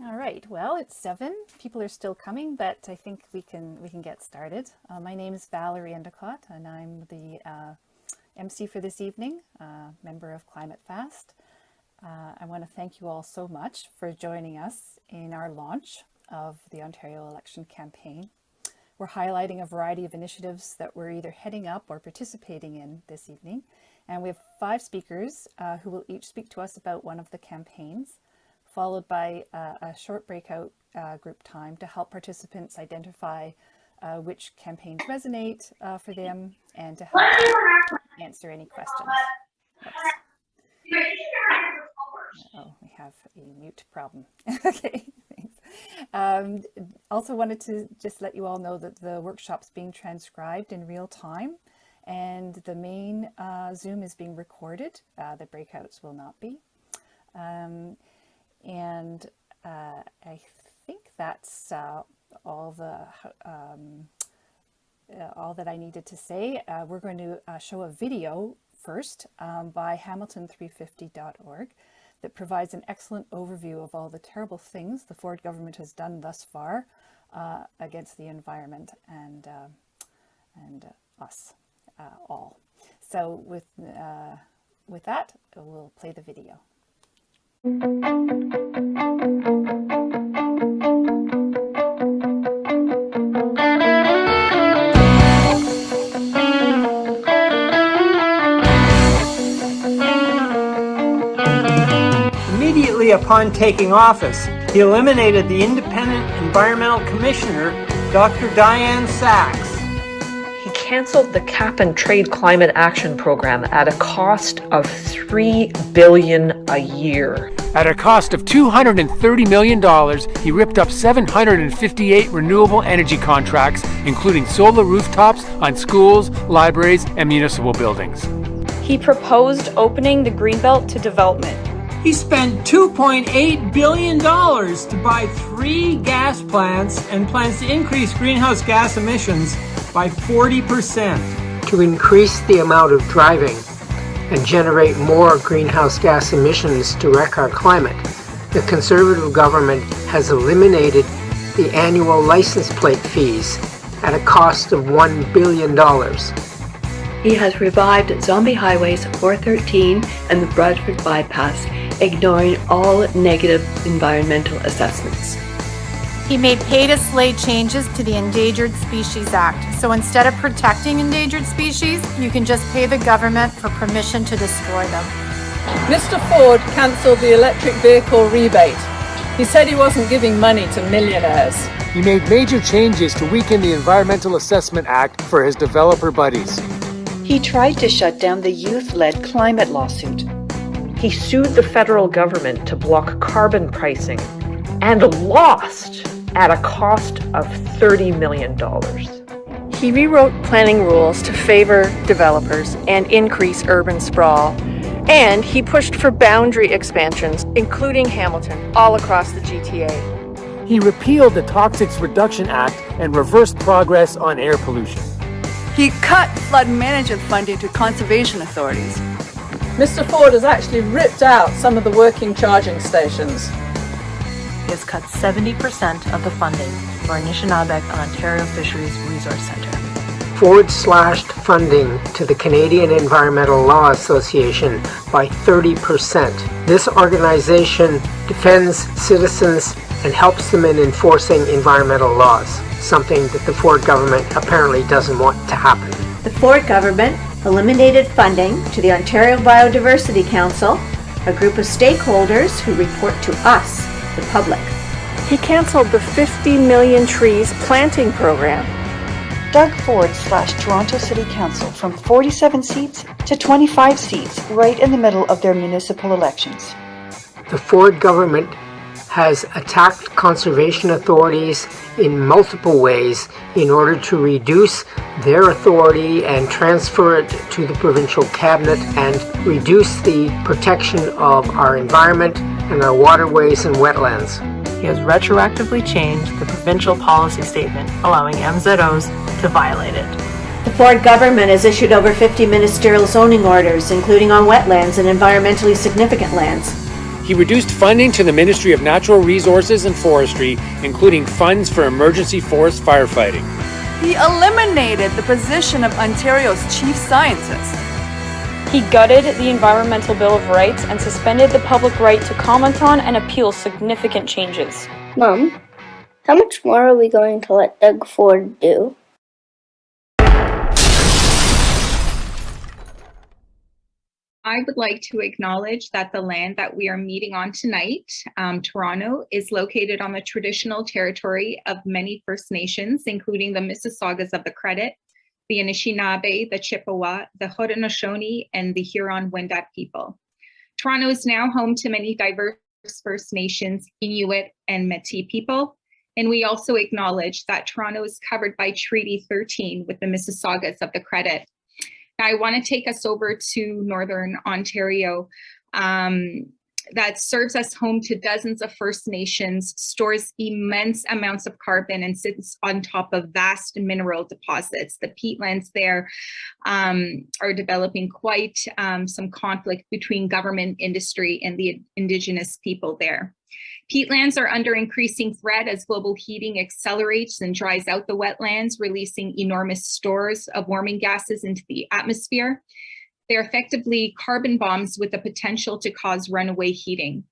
All right, well, it's 7. People are still coming, but I think we can get started. My name is Val Endicott, and I'm the MC for this evening, member of ClimateFast. I want to thank you all so much for joining us in our launch of the Ontario election campaign. We're highlighting a variety of initiatives that we're either heading up or participating in this evening. And we have 5 speakers who will each speak to us about one of the campaigns, followed by a short breakout group time to help participants identify which campaigns resonate for them and to help answer any questions. Oh, we have a mute problem. Okay, thanks. Also wanted to just let you all know that the workshop's being transcribed in real time, and the main Zoom is being recorded. The breakouts will not be. I think that's all that I needed to say. We're going to show a video first by Hamilton350.org that provides an excellent overview of all the terrible things the Ford government has done thus far against the environment and us all. So with that, we'll play the video. Immediately upon taking office, he eliminated the independent environmental commissioner, Dr. Diane Sachs. He canceled the cap-and-trade climate action program at a cost of $3 billion a year. At a cost of $230 million, he ripped up 758 renewable energy contracts, including solar rooftops on schools, libraries, and municipal buildings. He proposed opening the Greenbelt to development. He spent $2.8 billion to buy 3 gas plants and plans to increase greenhouse gas emissions by 40%. To increase the amount of driving and generate more greenhouse gas emissions to wreck our climate, the Conservative government has eliminated the annual license plate fees at a cost of $1 billion. He has revived Zombie Highways 413 and the Bradford Bypass, ignoring all negative environmental assessments. He made pay-to-slay changes to the Endangered Species Act. So instead of protecting endangered species, you can just pay the government for permission to destroy them. Mr. Ford cancelled the electric vehicle rebate. He said he wasn't giving money to millionaires. He made major changes to weaken the Environmental Assessment Act for his developer buddies. He tried to shut down the youth-led climate lawsuit. He sued the federal government to block carbon pricing and lost at a cost of $30 million. He rewrote planning rules to favor developers and increase urban sprawl. And he pushed for boundary expansions, including Hamilton, all across the GTA. He repealed the Toxics Reduction Act and reversed progress on air pollution. He cut flood management funding to conservation authorities. Mr. Ford has actually ripped out some of the working charging stations. He has cut 70% of the funding for Anishinaabe and Ontario Fisheries Resource Centre. Ford slashed funding to the Canadian Environmental Law Association by 30%. This organization defends citizens and helps them in enforcing environmental laws, something that the Ford government apparently doesn't want to happen. The Ford government eliminated funding to the Ontario Biodiversity Council, a group of stakeholders who report to us, the public. He canceled the 50 million trees planting program. Doug Ford slashed Toronto City Council from 47 seats to 25 seats right in the middle of their municipal elections. The Ford government has attacked conservation authorities in multiple ways in order to reduce their authority and transfer it to the provincial cabinet and reduce the protection of our environment and our waterways and wetlands. He has retroactively changed the provincial policy statement, allowing MZOs to violate it. The Ford government has issued over 50 ministerial zoning orders, including on wetlands and environmentally significant lands. He reduced funding to the Ministry of Natural Resources and Forestry, including funds for emergency forest firefighting. He eliminated the position of Ontario's chief scientist. He gutted the Environmental Bill of Rights and suspended the public right to comment on and appeal significant changes. Mom, how much more are we going to let Doug Ford do? I would like to acknowledge that the land that we are meeting on tonight, Toronto, is located on the traditional territory of many First Nations, including the Mississaugas of the Credit, the Anishinaabe, the Chippewa, the Haudenosaunee, and the Huron-Wendat people. Toronto is now home to many diverse First Nations, Inuit, and Métis people. And we also acknowledge that Toronto is covered by Treaty 13 with the Mississaugas of the Credit. Now, I want to take us over to Northern Ontario. That serves as home to dozens of First Nations, stores immense amounts of carbon, and sits on top of vast mineral deposits. The peatlands there are developing quite some conflict between government, industry, and the Indigenous people there. Peatlands are under increasing threat as global heating accelerates and dries out the wetlands, releasing enormous stores of warming gases into the atmosphere. They're effectively carbon bombs with the potential to cause runaway heating.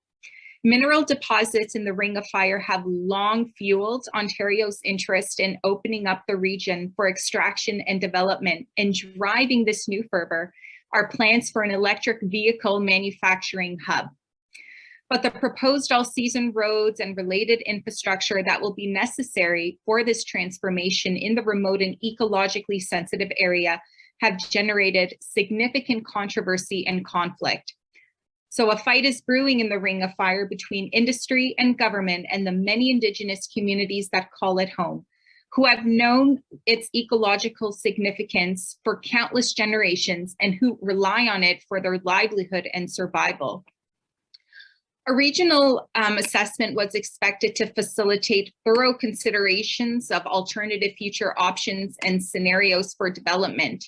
Mineral deposits in the Ring of Fire have long fueled Ontario's interest in opening up the region for extraction and development, and driving this new fervor are plans for an electric vehicle manufacturing hub. But the proposed all-season roads and related infrastructure that will be necessary for this transformation in the remote and ecologically sensitive area have generated significant controversy and conflict. So a fight is brewing in the Ring of Fire between industry and government and the many Indigenous communities that call it home, who have known its ecological significance for countless generations and who rely on it for their livelihood and survival. A regional assessment was expected to facilitate thorough considerations of alternative future options and scenarios for development,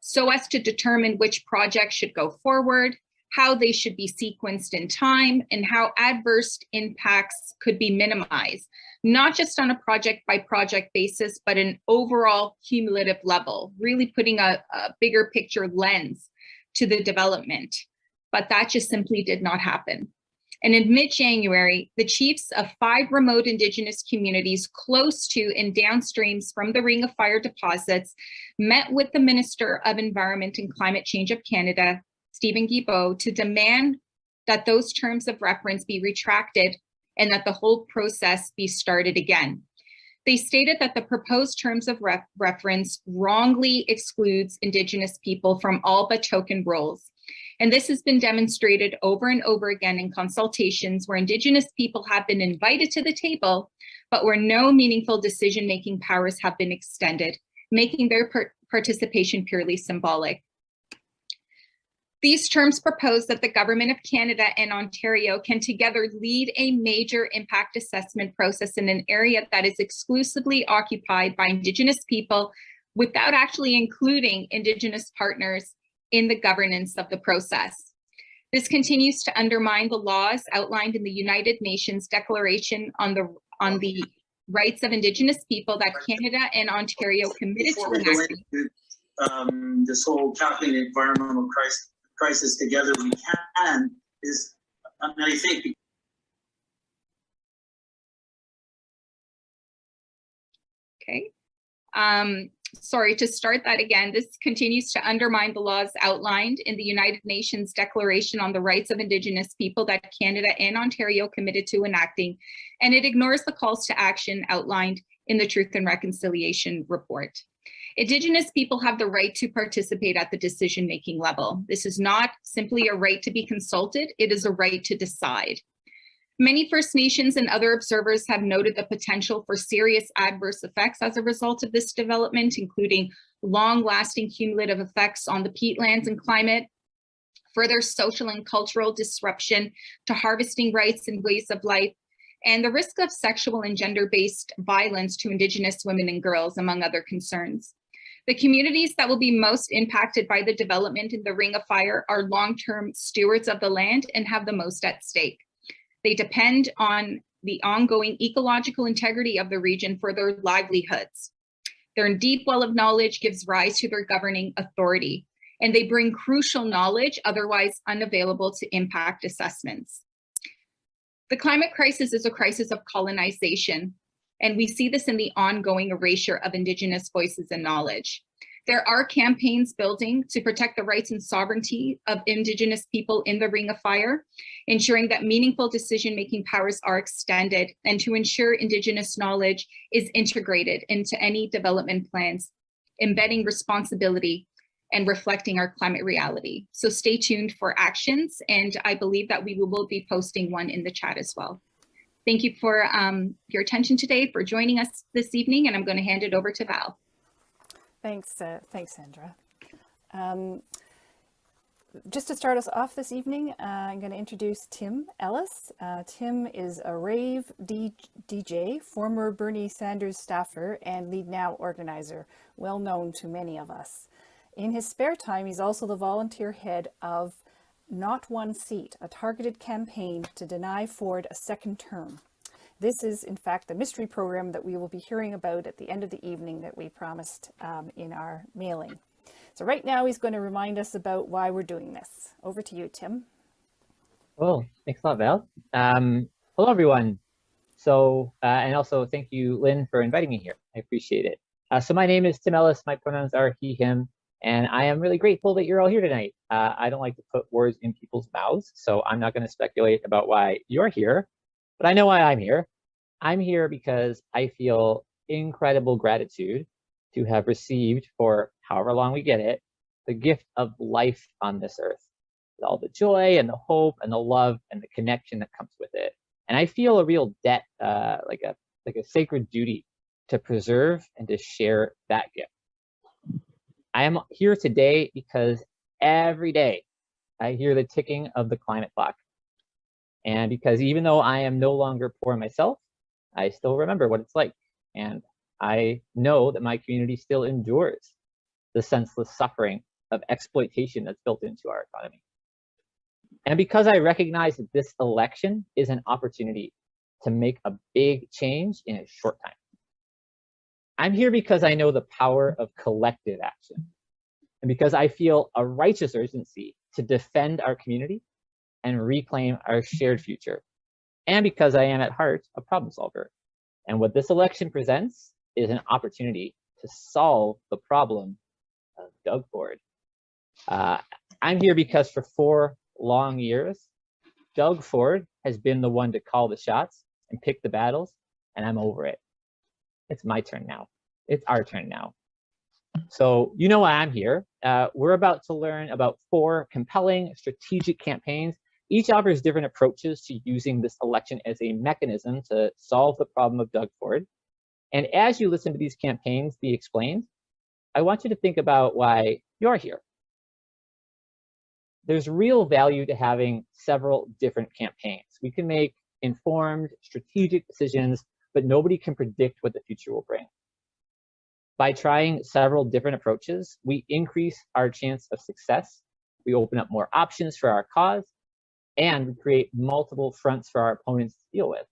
so as to determine which projects should go forward, how they should be sequenced in time, and how adverse impacts could be minimized, not just on a project-by-project basis, but an overall cumulative level, really putting a bigger picture lens to the development. But that just simply did not happen. And in mid-January, the chiefs of 5 remote Indigenous communities close to and downstreams from the Ring of Fire deposits met with the Minister of Environment and Climate Change of Canada, Stephen Guilbeault, to demand that those terms of reference be retracted and that the whole process be started again. They stated that the proposed terms of reference wrongly excludes Indigenous people from all but token roles. And this has been demonstrated over and over again in consultations where Indigenous people have been invited to the table, but where no meaningful decision-making powers have been extended, making their participation purely symbolic. These terms propose that the Government of Canada and Ontario can together lead a major impact assessment process in an area that is exclusively occupied by Indigenous people without actually including Indigenous partners in the governance of the process. This continues to undermine the laws outlined in the United Nations Declaration on the Rights of Indigenous People that Canada and Ontario committed to enacting. This whole tackling the environmental crisis together we can is, I mean, I think. Okay. Sorry, to start that again, this continues to undermine the laws outlined in the United Nations Declaration on the Rights of Indigenous People that Canada and Ontario committed to enacting, and it ignores the calls to action outlined in the Truth and Reconciliation report. Indigenous people have the right to participate at the decision-making level. This is not simply a right to be consulted, it is a right to decide. Many First Nations and other observers have noted the potential for serious adverse effects as a result of this development, including long-lasting cumulative effects on the peatlands and climate, further social and cultural disruption to harvesting rights and ways of life, and the risk of sexual and gender-based violence to Indigenous women and girls, among other concerns. The communities that will be most impacted by the development in the Ring of Fire are long-term stewards of the land and have the most at stake. They depend on the ongoing ecological integrity of the region for their livelihoods. Their deep well of knowledge gives rise to their governing authority, and they bring crucial knowledge otherwise unavailable to impact assessments. The climate crisis is a crisis of colonization, and we see this in the ongoing erasure of Indigenous voices and knowledge. There are campaigns building to protect the rights and sovereignty of Indigenous people in the Ring of Fire, ensuring that meaningful decision-making powers are extended, and to ensure Indigenous knowledge is integrated into any development plans, embedding responsibility and reflecting our climate reality. So stay tuned for actions, and I believe that we will be posting one in the chat as well. Thank you for your attention today, for joining us this evening, and I'm going to hand it over to Val. Thanks, Sandra. Just to start us off this evening, I'm going to introduce Tim Ellis. Tim is a rave DJ, former Bernie Sanders staffer, and LeadNow organizer, well known to many of us. In his spare time, he's also the volunteer head of Not One Seat, a targeted campaign to deny Ford a second term. This is, in fact, the mystery program that we will be hearing about at the end of the evening that we promised in our mailing. So right now, he's going to remind us about why we're doing this. Over to you, Tim. Well, thanks a lot, Val. Hello, everyone. So, and also thank you, Lynn, for inviting me here. I appreciate it. So my name is Tim Ellis. My pronouns are he, him, and I am really grateful that you're all here tonight. I don't like to put words in people's mouths, so I'm not going to speculate about why you're here, but I know why I'm here. I'm here because I feel incredible gratitude to have received, for however long we get it, the gift of life on this earth, with all the joy and the hope and the love and the connection that comes with it. And I feel a real debt, like a sacred duty to preserve and to share that gift. I am here today because every day I hear the ticking of the climate clock. And because even though I am no longer poor myself, I still remember what it's like. And I know that my community still endures the senseless suffering of exploitation that's built into our economy. And because I recognize that this election is an opportunity to make a big change in a short time. I'm here because I know the power of collective action, and because I feel a righteous urgency to defend our community and reclaim our shared future, and because I am at heart a problem solver. And what this election presents is an opportunity to solve the problem of Doug Ford. I'm here because for 4 long years, Doug Ford has been the one to call the shots and pick the battles, and I'm over it. It's my turn now. It's our turn now. So you know why I'm here. We're about to learn about 4 compelling strategic campaigns. Each offers different approaches to using this election as a mechanism to solve the problem of Doug Ford. And as you listen to these campaigns be explained, I want you to think about why you're here. There's real value to having several different campaigns. We can make informed, strategic decisions, but nobody can predict what the future will bring. By trying several different approaches, we increase our chance of success, we open up more options for our cause, and we create multiple fronts for our opponents to deal with.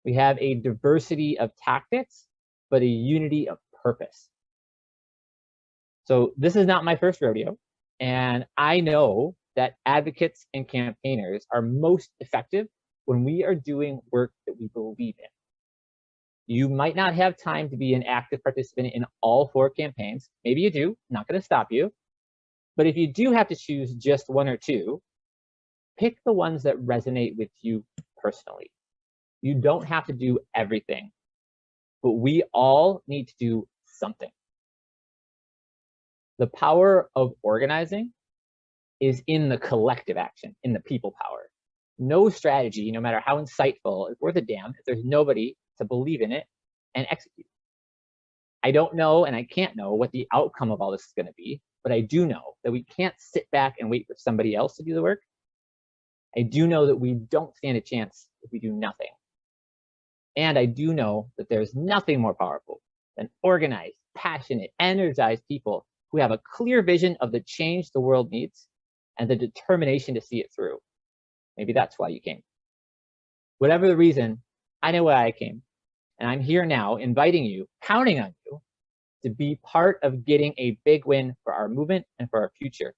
We have a diversity of tactics, but a unity of purpose. So this is not my first rodeo, and I know that advocates and campaigners are most effective when we are doing work that we believe in. You might not have time to be an active participant in all 4 campaigns. Maybe you do, I'm not going to stop you. But if you do have to choose just 1 or 2, pick the ones that resonate with you personally. You don't have to do everything, but we all need to do something. The power of organizing is in the collective action, in the people power. No strategy, no matter how insightful, is worth a damn if there's nobody to believe in it and execute. I don't know and I can't know what the outcome of all this is going to be, but I do know that we can't sit back and wait for somebody else to do the work. I do know that we don't stand a chance if we do nothing. And I do know that there's nothing more powerful than organized, passionate, energized people who have a clear vision of the change the world needs and the determination to see it through. Maybe that's why you came. whatever the reason, I know why I came. And I'm here now inviting you, counting on you to be part of getting a big win for our movement and for our future. And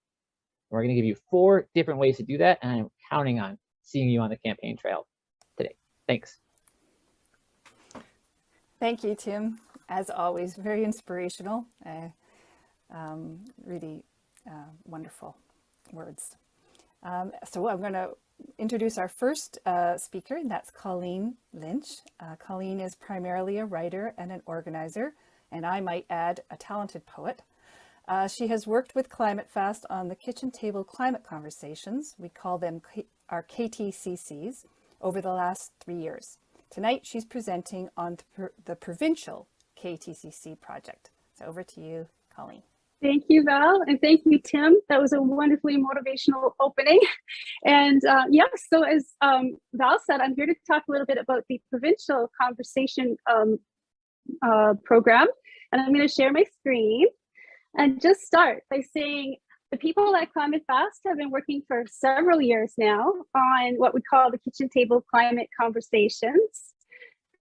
we're going to give you 4 different ways to do that. And I'm counting on seeing you on the campaign trail today. Thanks. Thank you, Tim. As always, very inspirational. Really wonderful words. So I'm going to introduce our first speaker, and that's Colleen Lynch. Colleen is primarily a writer and an organizer, and I might add, a talented poet. She has worked with ClimateFast on the kitchen table climate conversations, we call them our KTCCs, over the last 3 years. Tonight, she's presenting on the provincial KTCC project. So over to you, Colleen. Thank you, Val, and thank you, Tim. That was a wonderfully motivational opening. And yes, so as Val said, I'm here to talk a little bit about the provincial conversation program. And I'm going to share my screen and just start by saying the people at ClimateFast have been working for several years now on what we call the kitchen table climate conversations.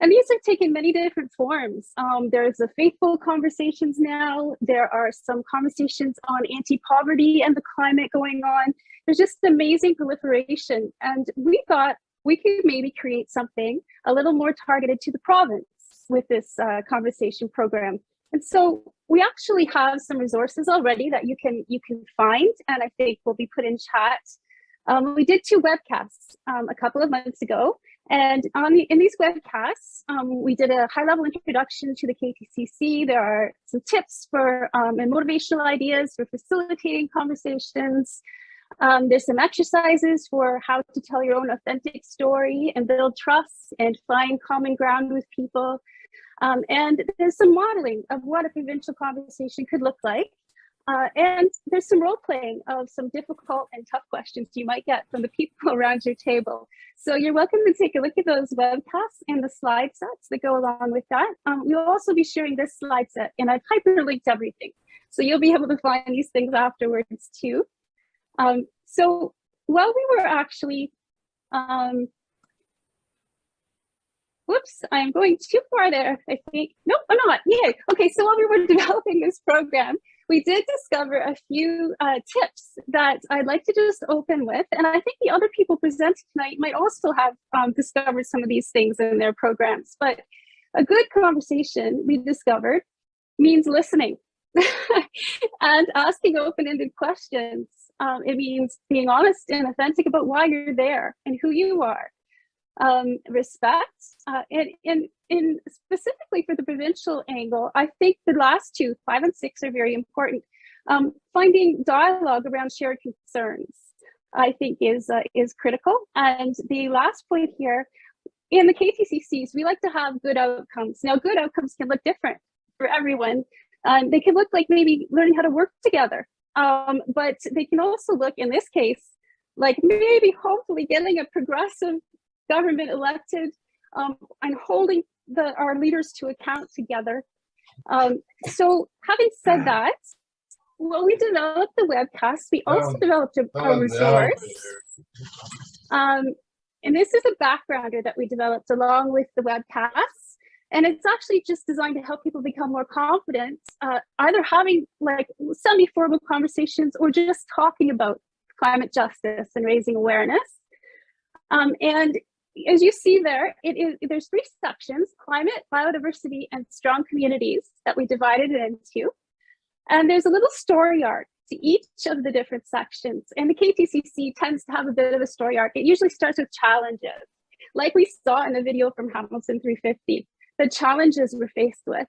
And these have taken many different forms. There's the faithful conversations now. There are some conversations on anti-poverty and the climate going on. There's just amazing proliferation. And we thought we could maybe create something a little more targeted to the province with this conversation program. And so we actually have some resources already that you can find, and I think will be put in chat. We did 2 webcasts a couple of months ago. And in these webcasts, we did a high-level introduction to the KTCC. There are some tips for and motivational ideas for facilitating conversations. There's some exercises for how to tell your own authentic story and build trust and find common ground with people. And there's some modeling of what a provincial conversation could look like. And there's some role playing of some difficult and tough questions you might get from the people around your table. So you're welcome to take a look at those webcasts and the slide sets that go along with that. We'll also be sharing this slide set, and I've hyperlinked everything. So you'll be able to find these things afterwards too. So while we were actually, whoops, I'm going too far there, I think. Nope, I'm not. Yay. Okay, so while we were developing this program, we did discover a few tips that I'd like to just open with. And I think the other people presenting tonight might also have discovered some of these things in their programs. But a good conversation, we discovered, means listening and asking open-ended questions. It means being honest and authentic about why you're there and who you are. Respect, and specifically for the provincial angle, I think the last 2, 5 and 6, are very important. Finding dialogue around shared concerns, I think, is critical. And the last point here, in the KTCCs, we like to have good outcomes. Now, good outcomes can look different for everyone. They can look like maybe learning how to work together, but they can also look, in this case, like maybe hopefully getting a progressive government elected and holding our leaders to account together. So having said that, well, we developed the webcast. We also developed a resource. And this is a backgrounder that we developed along with the webcast. And it's actually just designed to help people become more confident, either having like semi-formal conversations or just talking about climate justice and raising awareness. And as you see there, there's 3 sections: climate, biodiversity, and strong communities, that we divided it into. And there's a little story arc to each of the different sections. And the KTCC tends to have a bit of a story arc. It usually starts with challenges, like we saw in the video from Hamilton 350, the challenges we're faced with.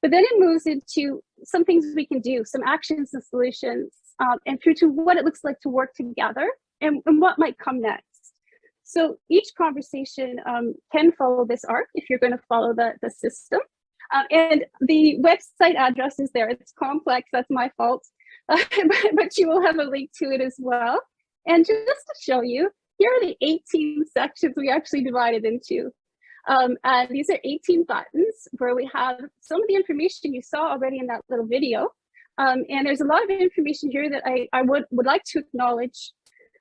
But then it moves into some things we can do, some actions and solutions, and through to what it looks like to work together and what might come next. So each conversation can follow this arc if you're going to follow the system. And the website address is there. It's complex, that's my fault, but you will have a link to it as well. And just to show you, here are the 18 sections we actually divided into. And these are 18 buttons where we have some of the information you saw already in that little video. And there's a lot of information here that I would like to acknowledge.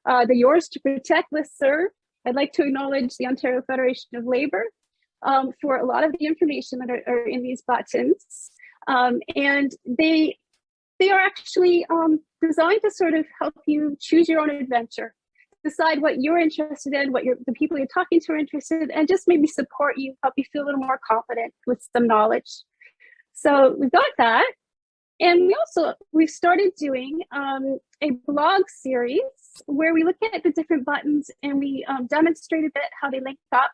The Yours to Protect listserv, I'd like to acknowledge the Ontario Federation of Labour for a lot of the information that are in these buttons. And they are actually designed to sort of help you choose your own adventure, decide what you're interested in, what the people you're talking to are interested in, and just maybe support you, help you feel a little more confident with some knowledge. So we've got that. And we've started doing a blog series where we look at the different buttons and we demonstrate a bit how they link up,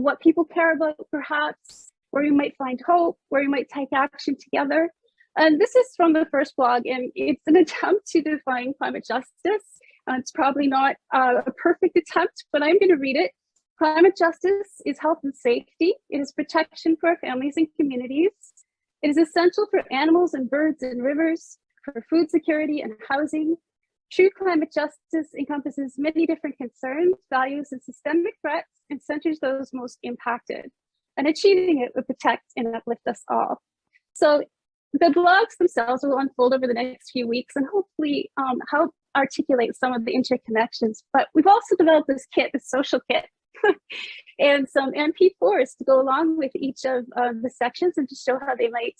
what people care about perhaps, where you might find hope, where you might take action together. And this is from the first blog, and it's an attempt to define climate justice. It's probably not a perfect attempt, but I'm going to read it. Climate justice is health and safety. It is protection for our families and communities. It is essential for animals and birds and rivers, for food security and housing. True climate justice encompasses many different concerns, values, and systemic threats, and centers those most impacted. And achieving it would protect and uplift us all. So the blogs themselves will unfold over the next few weeks and hopefully help articulate some of the interconnections. But we've also developed this kit, the social kit, and some MP4s to go along with each of the sections and to show how they might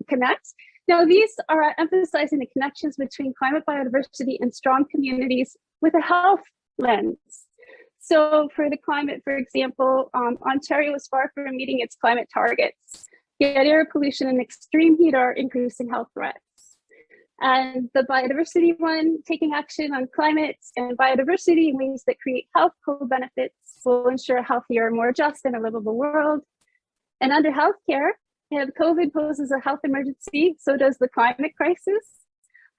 connect. Now, these are emphasizing the connections between climate biodiversity and strong communities with a health lens. So for the climate, for example, Ontario is far from meeting its climate targets. Yet air pollution and extreme heat are increasing health threats. And the biodiversity one, taking action on climate and biodiversity in ways that create health co-benefits will ensure a healthier, more just and a livable world. And under healthcare, if COVID poses a health emergency, so does the climate crisis.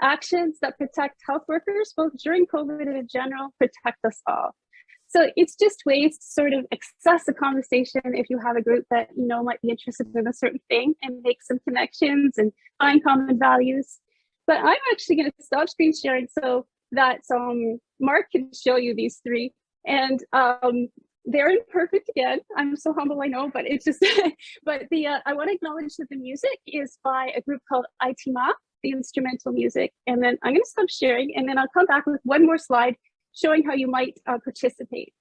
Actions that protect health workers, both during COVID and in general, protect us all. So it's just ways to sort of access a conversation if you have a group that you know might be interested in a certain thing and make some connections and find common values. But I'm actually going to stop screen sharing so that Mark can show you these three. And they're imperfect again. I'm so humble, I know, but it's just, but I want to acknowledge that the music is by a group called Itima, the instrumental music. And then I'm going to stop sharing and then I'll come back with one more slide showing how you might participate.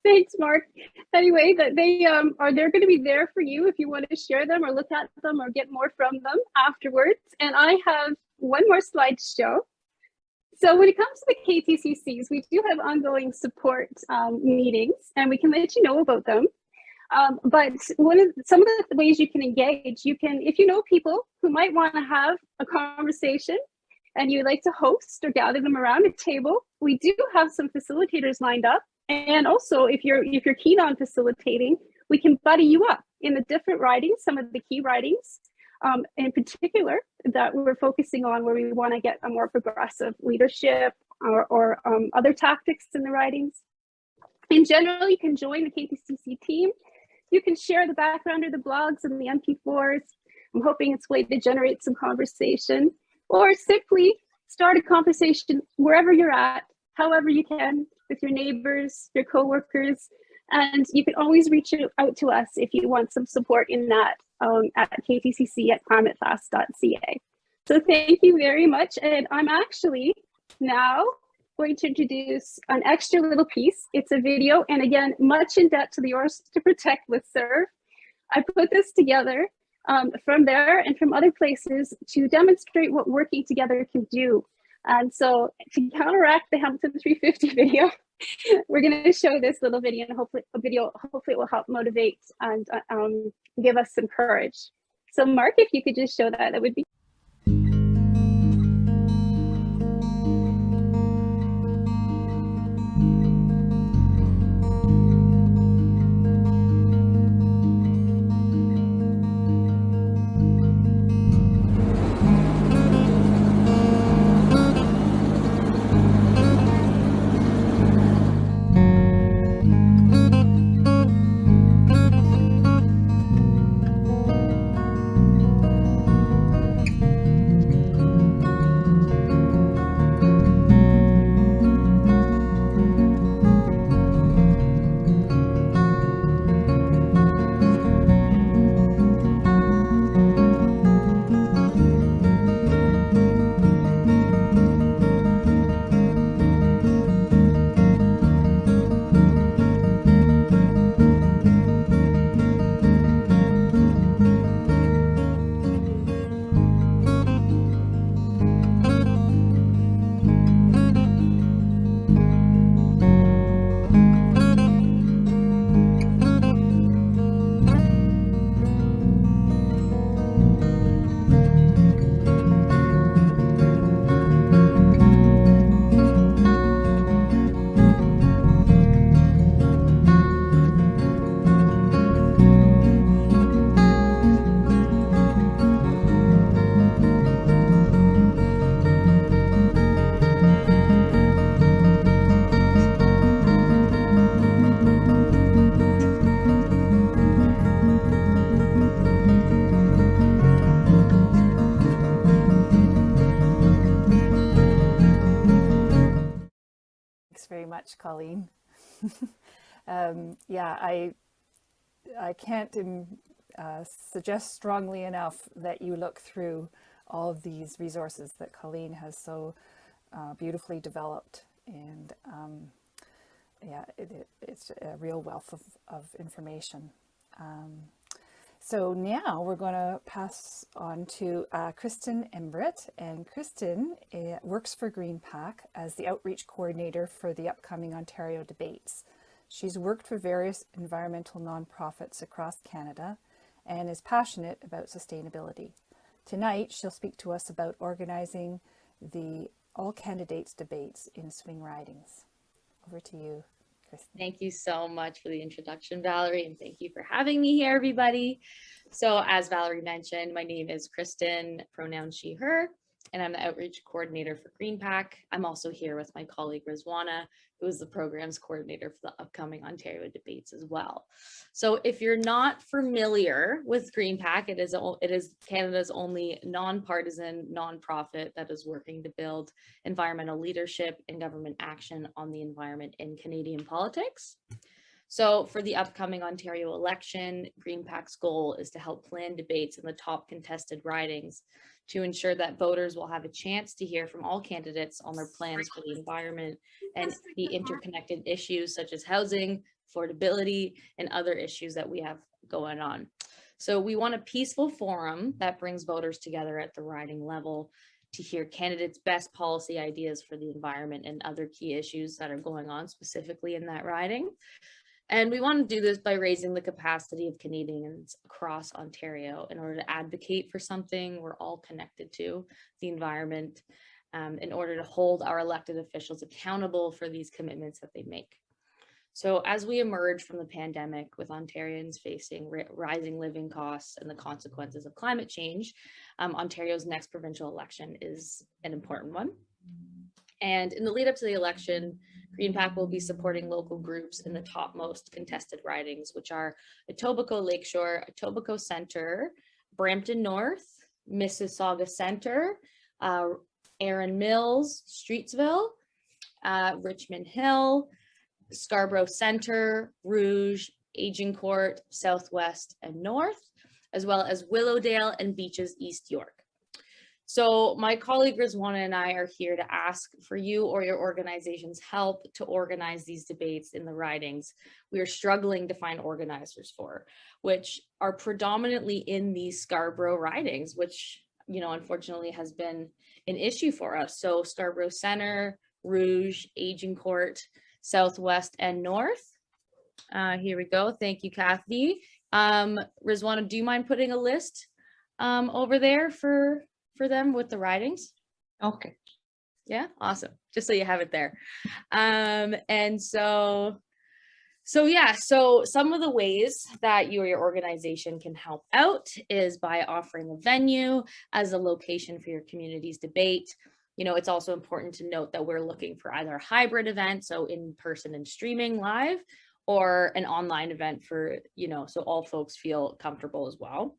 Thanks, Mark. Anyway, that they're going to be there for you if you want to share them or look at them or get more from them afterwards. And I have one more slide to show. So when it comes to the KTCCs, we do have ongoing support meetings, and we can let you know about them. But some of the ways you can engage, if you know people who might want to have a conversation and you'd like to host or gather them around a table, we do have some facilitators lined up. And also, if you're keen on facilitating, we can buddy you up in the different ridings, some of the key ridings in particular that we're focusing on where we want to get a more progressive leadership or other tactics in the ridings. In general, you can join the KTCC team. You can share the background or the blogs and the MP4s. I'm hoping it's a way to generate some conversation, or simply start a conversation wherever you're at, however you can, with your neighbors, your coworkers, And you can always reach out to us if you want some support in that at ktcc@climatefast.ca. So thank you very much. And I'm actually now going to introduce an extra little piece. It's a video, and again, much in debt to the Yours to Protect listserv. I put this together from there and from other places to demonstrate what working together can do. And so to counteract the Hamilton 350 video, we're going to show this little video, and hopefully it will help motivate and give us some courage. So Mark, if you could just show that, that would be. Very much, Colleen. Yeah, I can't suggest strongly enough that you look through all of these resources that Colleen has so beautifully developed, and yeah, it's a real wealth of information. So now we're going to pass on to Kristen Embret, and Kristen works for GreenPAC as the outreach coordinator for the upcoming Ontario debates. She's worked for various environmental nonprofits across Canada and is passionate about sustainability. Tonight, she'll speak to us about organizing the all candidates debates in swing ridings. Over to you, Kristen. Thank you so much for the introduction, Valerie, and thank you for having me here, everybody. So as Valerie mentioned, my name is Kristen, pronoun she, her, and I'm the outreach coordinator for GreenPAC. I'm also here with my colleague Rizwana, who is the programs coordinator for the upcoming Ontario debates as well. So if you're not familiar with GreenPAC, it is Canada's only nonpartisan nonprofit that is working to build environmental leadership and government action on the environment in Canadian politics. So for the upcoming Ontario election, GreenPAC's goal is to help plan debates in the top contested ridings to ensure that voters will have a chance to hear from all candidates on their plans for the environment and the interconnected issues such as housing, affordability, and other issues that we have going on. So we want a peaceful forum that brings voters together at the riding level to hear candidates' best policy ideas for the environment and other key issues that are going on specifically in that riding. And we want to do this by raising the capacity of Canadians across Ontario in order to advocate for something we're all connected to, the environment, in order to hold our elected officials accountable for these commitments that they make. So as we emerge from the pandemic with Ontarians facing rising living costs and the consequences of climate change, Ontario's next provincial election is an important one. And in the lead up to the election, GreenPAC will be supporting local groups in the topmost contested ridings, which are Etobicoke Lakeshore, Etobicoke Centre, Brampton North, Mississauga Centre, Erin Mills, Streetsville, Richmond Hill, Scarborough Center, Rouge, Agincourt, Southwest, and North, as well as Willowdale and Beaches, East York. So my colleague Rizwana and I are here to ask for you or your organization's help to organize these debates in the ridings we are struggling to find organizers for, which are predominantly in these Scarborough ridings, which, you know, unfortunately has been an issue for us. So Scarborough Center, Rouge, Agincourt, Southwest, and North. Here we go. Thank you, Kathy. Rizwana, do you mind putting a list over there for them with the ridings? Okay. Yeah, awesome. Just so you have it there. And so some of the ways that you or your organization can help out is by offering a venue as a location for your community's debate. You know, it's also important to note that we're looking for either a hybrid event, so in person and streaming live, or an online event for, you know, so all folks feel comfortable as well.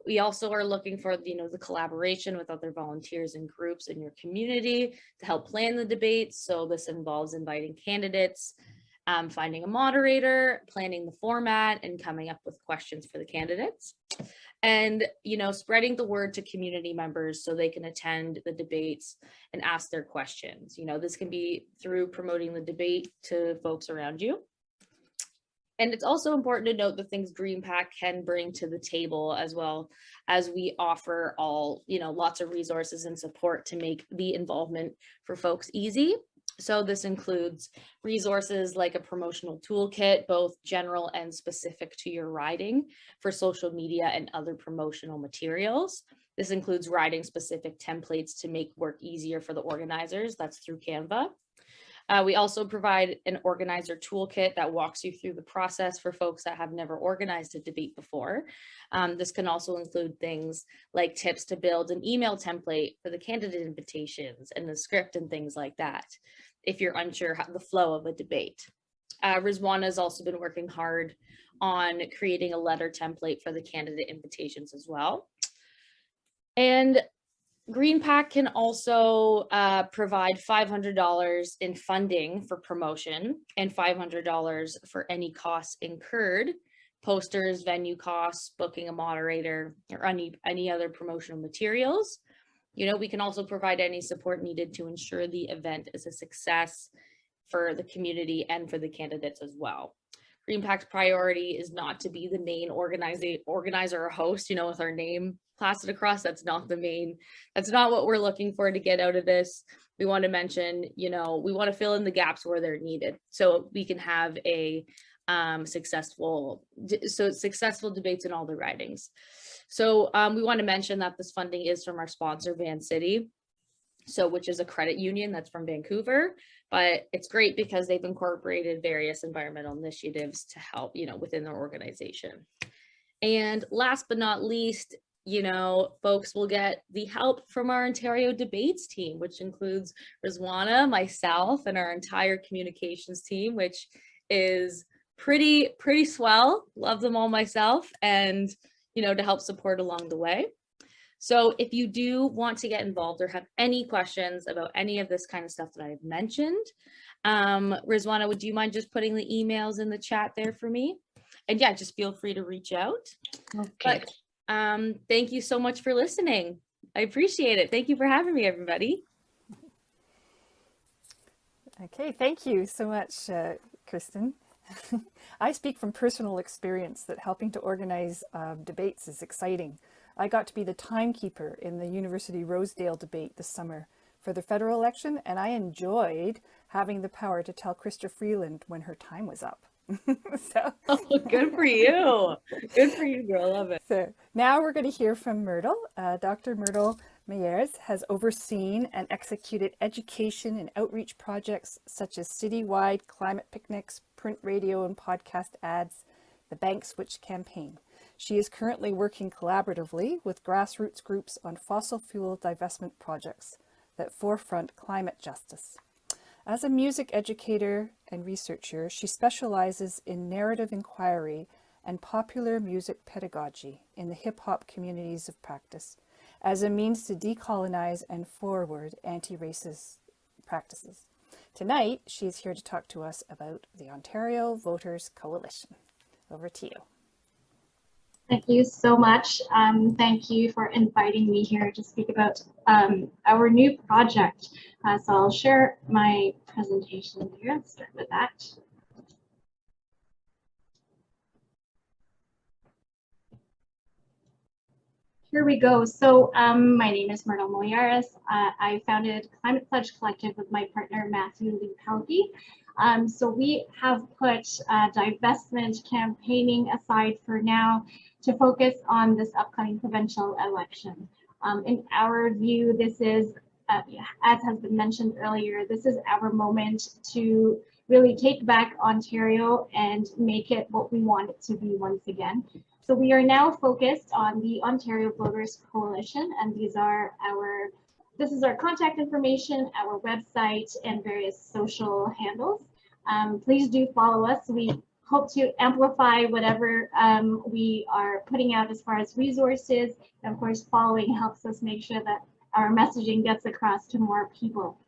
We also are looking for, you know, the collaboration with other volunteers and groups in your community to help plan the debates. So this involves inviting candidates, finding a moderator, planning the format, and coming up with questions for the candidates. And, you know, spreading the word to community members so they can attend the debates and ask their questions. You know, this can be through promoting the debate to folks around you. And it's also important to note the things GreenPAC can bring to the table, as well as we offer all, you know, lots of resources and support to make the involvement for folks easy. So this includes resources like a promotional toolkit, both general and specific to your riding, for social media and other promotional materials. This includes riding specific templates to make work easier for the organizers. That's through Canva. We also provide an organizer toolkit that walks you through the process for folks that have never organized a debate before. This can also include things like tips to build an email template for the candidate invitations and the script and things like that, if you're unsure how the flow of a debate. Rizwana has also been working hard on creating a letter template for the candidate invitations as well. And GreenPAC can also provide $500 in funding for promotion and $500 for any costs incurred, posters, venue costs, booking a moderator, or any other promotional materials. You know, we can also provide any support needed to ensure the event is a success for the community and for the candidates as well. GreenPAC's priority is not to be the main organizer or host, you know, with our name plastered across. That's not what we're looking for to get out of this. We want to mention, you know, we want to fill in the gaps where they're needed so we can have a successful debates in all the ridings. So we want to mention that this funding is from our sponsor, Van City, which is a credit union that's from Vancouver, but it's great because they've incorporated various environmental initiatives to help, you know, within their organization. And last but not least, you know, folks will get the help from our Ontario debates team, which includes Rizwana, myself, and our entire communications team, which is pretty swell. Love them all myself, and, you know, to help support along the way. So if you do want to get involved or have any questions about any of this kind of stuff that I've mentioned, Rizwana, would you mind just putting the emails in the chat there for me? And yeah, just feel free to reach out. Okay. But thank you so much for listening. I appreciate it. Thank you for having me, everybody. Okay, thank you so much, Kristen. I speak from personal experience that helping to organize debates is exciting. I got to be the timekeeper in the University Rosedale debate this summer for the federal election, and I enjoyed having the power to tell Krista Freeland when her time was up. Good for you. Good for you, girl. Love it. So now we're going to hear from Myrtle. Dr. Myrtle Millares has overseen and executed education and outreach projects such as citywide climate picnics, print radio and podcast ads, the Bank Switch campaign. She is currently working collaboratively with grassroots groups on fossil fuel divestment projects that forefront climate justice. As a music educator and researcher, she specializes in narrative inquiry and popular music pedagogy in the hip-hop communities of practice as a means to decolonize and forward anti-racist practices. Tonight, she's here to talk to us about the Ontario Voters Coalition. Over to you. Thank you so much. Thank you for inviting me here to speak about our new project. So I'll share my presentation here. Let's start with that. Here we go. So my name is Myrtle Millares. I founded Climate Pledge Collective with my partner, Matthew Lee. So we have put divestment campaigning aside for now to focus on this upcoming provincial election. In our view, this is, as has been mentioned earlier, this is our moment to really take back Ontario and make it what we want it to be once again. So we are now focused on the Ontario Voters Coalition, and this is our contact information, our website, and various social handles. Please do follow us. We hope to amplify whatever we are putting out as far as resources. And of course, following helps us make sure that our messaging gets across to more people.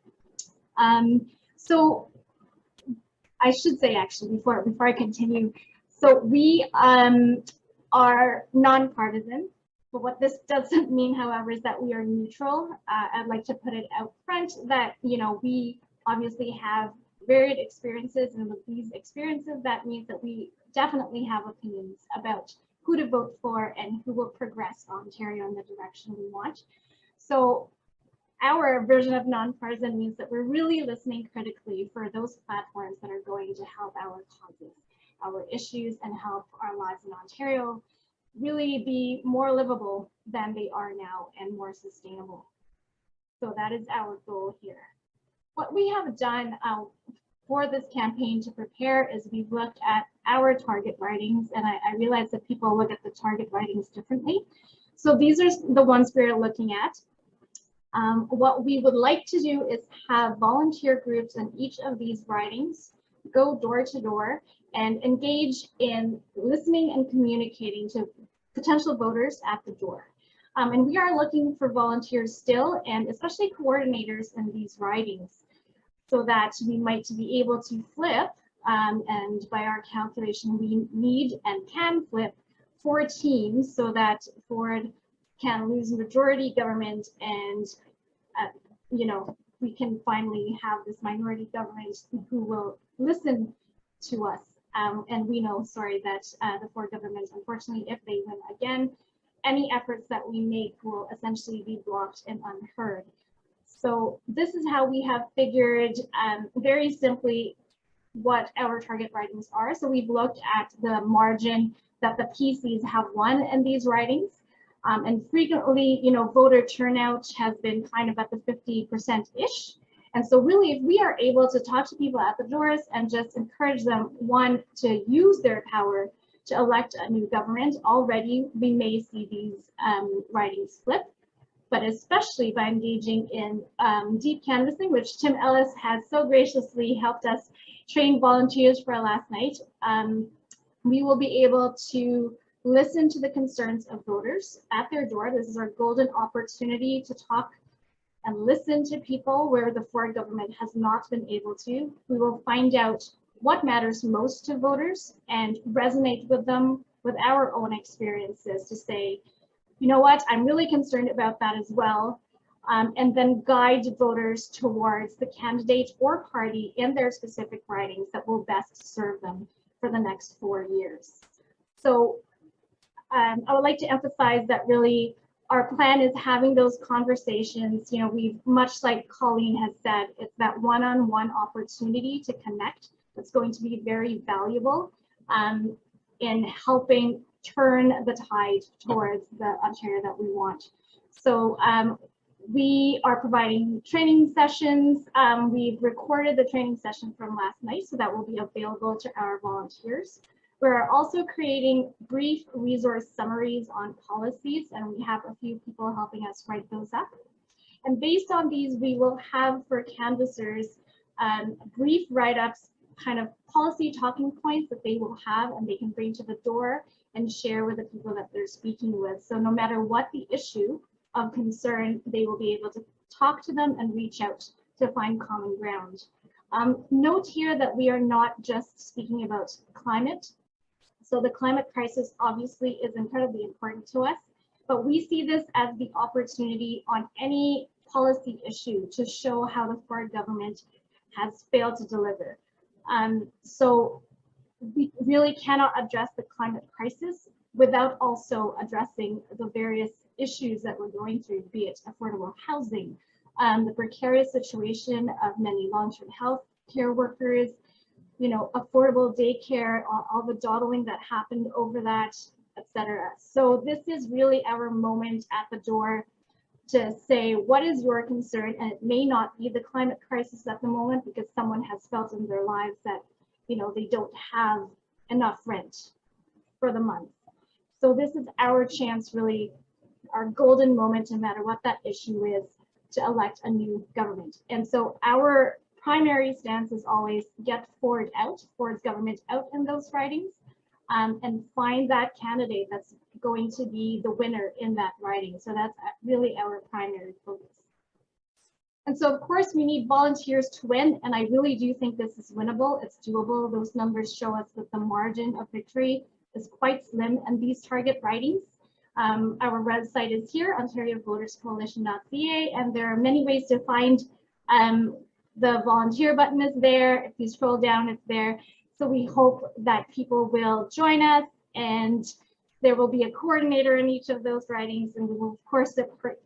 So I should say, actually, before I continue, so we are nonpartisan. But what this doesn't mean, however, is that we are neutral. I'd like to put it out front that, you know, we obviously have varied experiences, and with these experiences, that means that we definitely have opinions about who to vote for and who will progress Ontario in the direction we want. So our version of nonpartisan means that we're really listening critically for those platforms that are going to help our causes, our issues, and help our lives in Ontario really be more livable than they are now and more sustainable. So that is our goal here. What we have done for this campaign to prepare is we've looked at our target writings, and I realize that people look at the target writings differently. So these are the ones we're looking at. What we would like to do is have volunteer groups in each of these writings go door to door and engage in listening and communicating to potential voters at the door. And we are looking for volunteers still, and especially coordinators in these writings, so that we might be able to flip, and by our calculation, we need and can flip 4 teams so that Ford can lose majority government, and you know, we can finally have this minority government who will listen to us. And we know, sorry, that the Ford government, unfortunately, if they win again, any efforts that we make will essentially be blocked and unheard. So this is how we have figured very simply what our target writings are. So we've looked at the margin that the PCs have won in these writings. And frequently, you know, voter turnout has been kind of at the 50%-ish. And so really, if we are able to talk to people at the doors and just encourage them, one, to use their power to elect a new government, already we may see these writings flip, but especially by engaging in deep canvassing, which Tim Ellis has so graciously helped us train volunteers for last night, we will be able to listen to the concerns of voters at their door. This is our golden opportunity to talk and listen to people where the Ford government has not been able to. We will find out what matters most to voters and resonate with them with our own experiences to say, you know what, I'm really concerned about that as well. And then guide voters towards the candidate or party in their specific writings that will best serve them for the next 4 years. So I would like to emphasize that really our plan is having those conversations. You know, we've, much like Colleen has said, it's that one-on-one opportunity to connect that's going to be very valuable in helping turn the tide towards the Ontario that we want. So we are providing training sessions. We've recorded the training session from last night, so that will be available to our volunteers. We're also creating brief resource summaries on policies, and we have a few people helping us write those up. And based on these, we will have for canvassers brief write-ups, kind of policy talking points that they will have and they can bring to the door and share with the people that they're speaking with. So no matter what the issue of concern, they will be able to talk to them and reach out to find common ground. Note here that we are not just speaking about climate. So the climate crisis obviously is incredibly important to us, but we see this as the opportunity on any policy issue to show how the Ford government has failed to deliver. So we really cannot address the climate crisis without also addressing the various issues that we're going through, be it affordable housing, the precarious situation of many long-term health care workers, you know, affordable daycare, all the dawdling that happened over that, etc. So this is really our moment at the door to say, what is your concern? And it may not be the climate crisis at the moment because someone has felt in their lives that, you know, they don't have enough rent for the month. So this is our chance, really, our golden moment, no matter what that issue is, to elect a new government. And so our primary stance is always get Ford's government out in those ridings, and find that candidate that's going to be the winner in that riding. So that's really our primary focus. And so, of course, we need volunteers to win, and I really do think this is winnable. It's doable. Those numbers show us that the margin of victory is quite slim in these target ridings. Our website is here, OntarioVotersCoalition.ca, and there are many ways to find the volunteer button is there. If you scroll down, it's there. So we hope that people will join us, and there will be a coordinator in each of those ridings, and we will, of course, support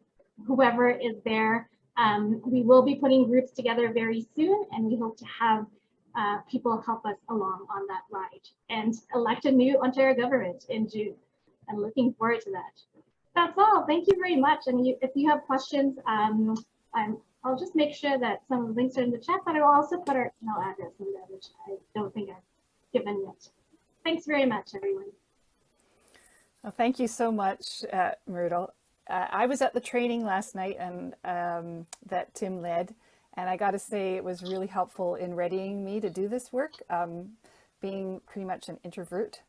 whoever is there. We will be putting groups together very soon, and we hope to have people help us along on that ride and elect a new Ontario government in June. I'm looking forward to that. That's all. Thank you very much. And if you have questions, I'll just make sure that some of the links are in the chat, but I will also put our email address in there, which I don't think I've given yet. Thanks very much, everyone. Well, thank you so much, Myrtle. I was at the training last night and that Tim led, and I got to say it was really helpful in readying me to do this work. Being pretty much an introvert,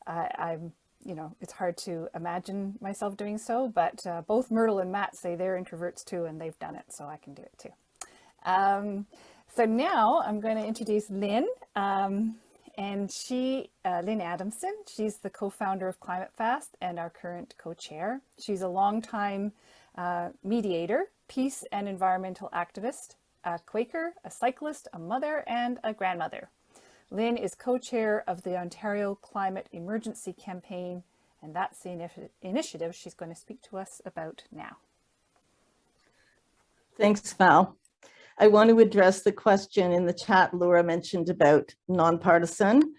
I'm, you know, it's hard to imagine myself doing so, but both Myrtle and Matt say they're introverts too, and they've done it, so I can do it too. So now I'm going to introduce Lynn, and Lynn Adamson. She's the co-founder of ClimateFast's and our current co-chair. She's a longtime mediator, peace and environmental activist, a Quaker, a cyclist, a mother, and a grandmother. Lynn is co-chair of the Ontario Climate Emergency Campaign, and that's the initiative she's going to speak to us about now. Thanks, Val. I want to address the question in the chat Laura mentioned about nonpartisan.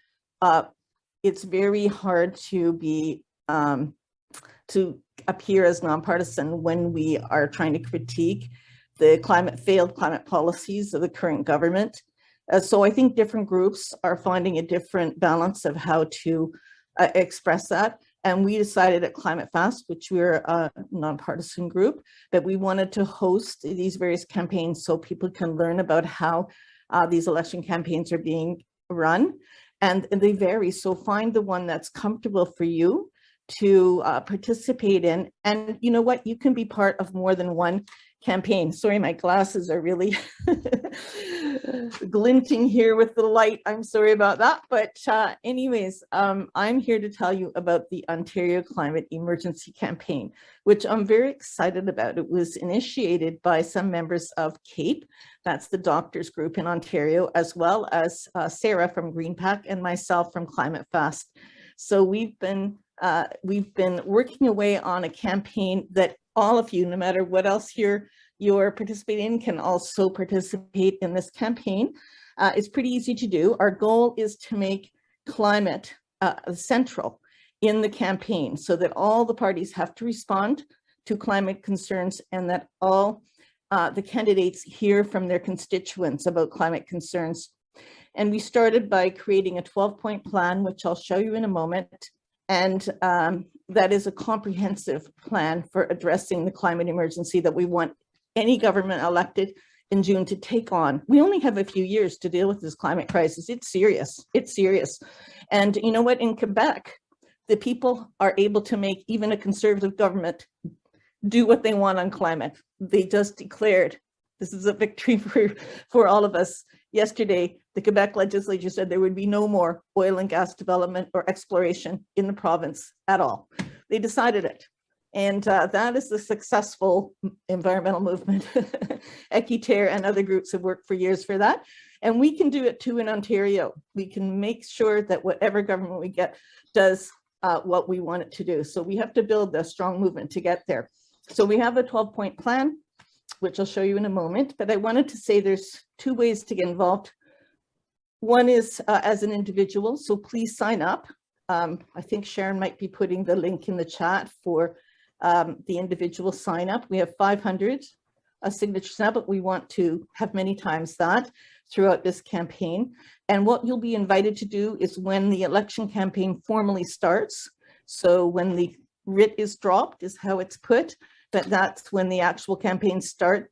It's very hard to be to appear as nonpartisan when we are trying to critique the failed climate policies of the current government. So I think different groups are finding a different balance of how to express that. And we decided at ClimateFast, which we're a nonpartisan group, that we wanted to host these various campaigns so people can learn about how these election campaigns are being run. And they vary, so find the one that's comfortable for you to participate in. And you know what, you can be part of more than one campaign. Sorry, my glasses are really glinting here with the light. I'm sorry about that. But anyways, I'm here to tell you about the Ontario Climate Emergency Campaign, which I'm very excited about. It was initiated by some members of CAPE, that's the doctors group in Ontario, as well as Sarah from GreenPAC and myself from ClimateFast. So we've been working away on a campaign that all of you, no matter what else you're participating in, can also participate in this campaign. It's pretty easy to do. Our goal is to make climate central in the campaign so that all the parties have to respond to climate concerns and that all the candidates hear from their constituents about climate concerns. And we started by creating a 12-point plan, which I'll show you in a moment. And that is a comprehensive plan for addressing the climate emergency that we want any government elected in June to take on. We only have a few years to deal with this climate crisis. It's serious. It's serious. And you know what? In Quebec, the people are able to make even a conservative government do what they want on climate. They just declared This is a victory for all of us. Yesterday, the Quebec legislature said there would be no more oil and gas development or exploration in the province at all. They decided it. And that is the successful environmental movement. Equiterre and other groups have worked for years for that. And we can do it too in Ontario. We can make sure that whatever government we get does what we want it to do. So we have to build a strong movement to get there. So we have a 12-point plan, which I'll show you in a moment. But I wanted to say there's two ways to get involved. One is as an individual, so please sign up. I think Sharon might be putting the link in the chat for the individual sign up. We have 500 signatures now, but we want to have many times that throughout this campaign. And what you'll be invited to do is when the election campaign formally starts, so when the writ is dropped is how it's put, but that's when the actual campaigns start,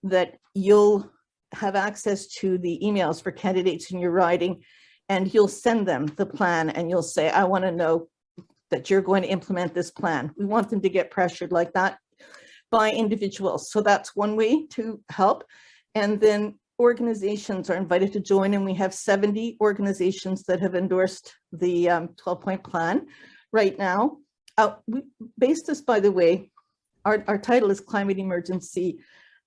that you'll have access to the emails for candidates in your riding, and you'll send them the plan and you'll say, I want to know that you're going to implement this plan. We want them to get pressured like that by individuals. So that's one way to help. And then organizations are invited to join, and we have 70 organizations that have endorsed the 12-point plan right now. We based this, by the way, our title is Climate Emergency,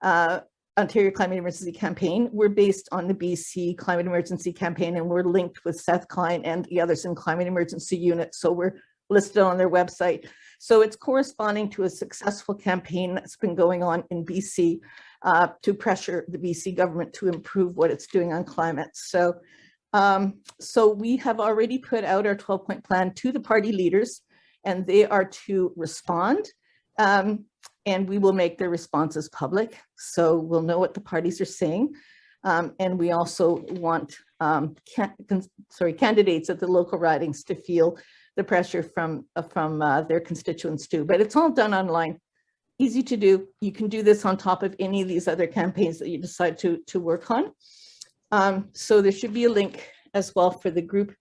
Ontario Climate Emergency Campaign. We're based on the BC Climate Emergency Campaign, and we're linked with Seth Klein and the others in Climate Emergency Unit. So we're listed on their website. So it's corresponding to a successful campaign that's been going on in BC to pressure the BC government to improve what it's doing on climate. So, so we have already put out our 12-point plan to the party leaders, and they are to respond. And we will make their responses public, so we'll know what the parties are saying. And we also want candidates at the local ridings to feel the pressure from their constituents too. But it's all done online, easy to do. You can do this on top of any of these other campaigns that you decide to work on. So there should be a link as well for the group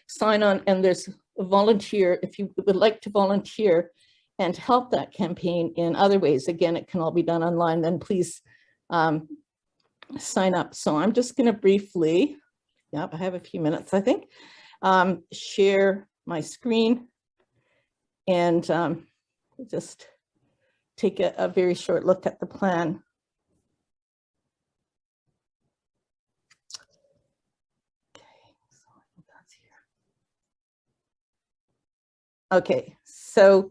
sign on, and there's a volunteer if you would like to volunteer and help that campaign in other ways. Again, it can all be done online, then please sign up. So I'm just gonna briefly, I have a few minutes, I think, share my screen and just take a very short look at the plan. Okay, so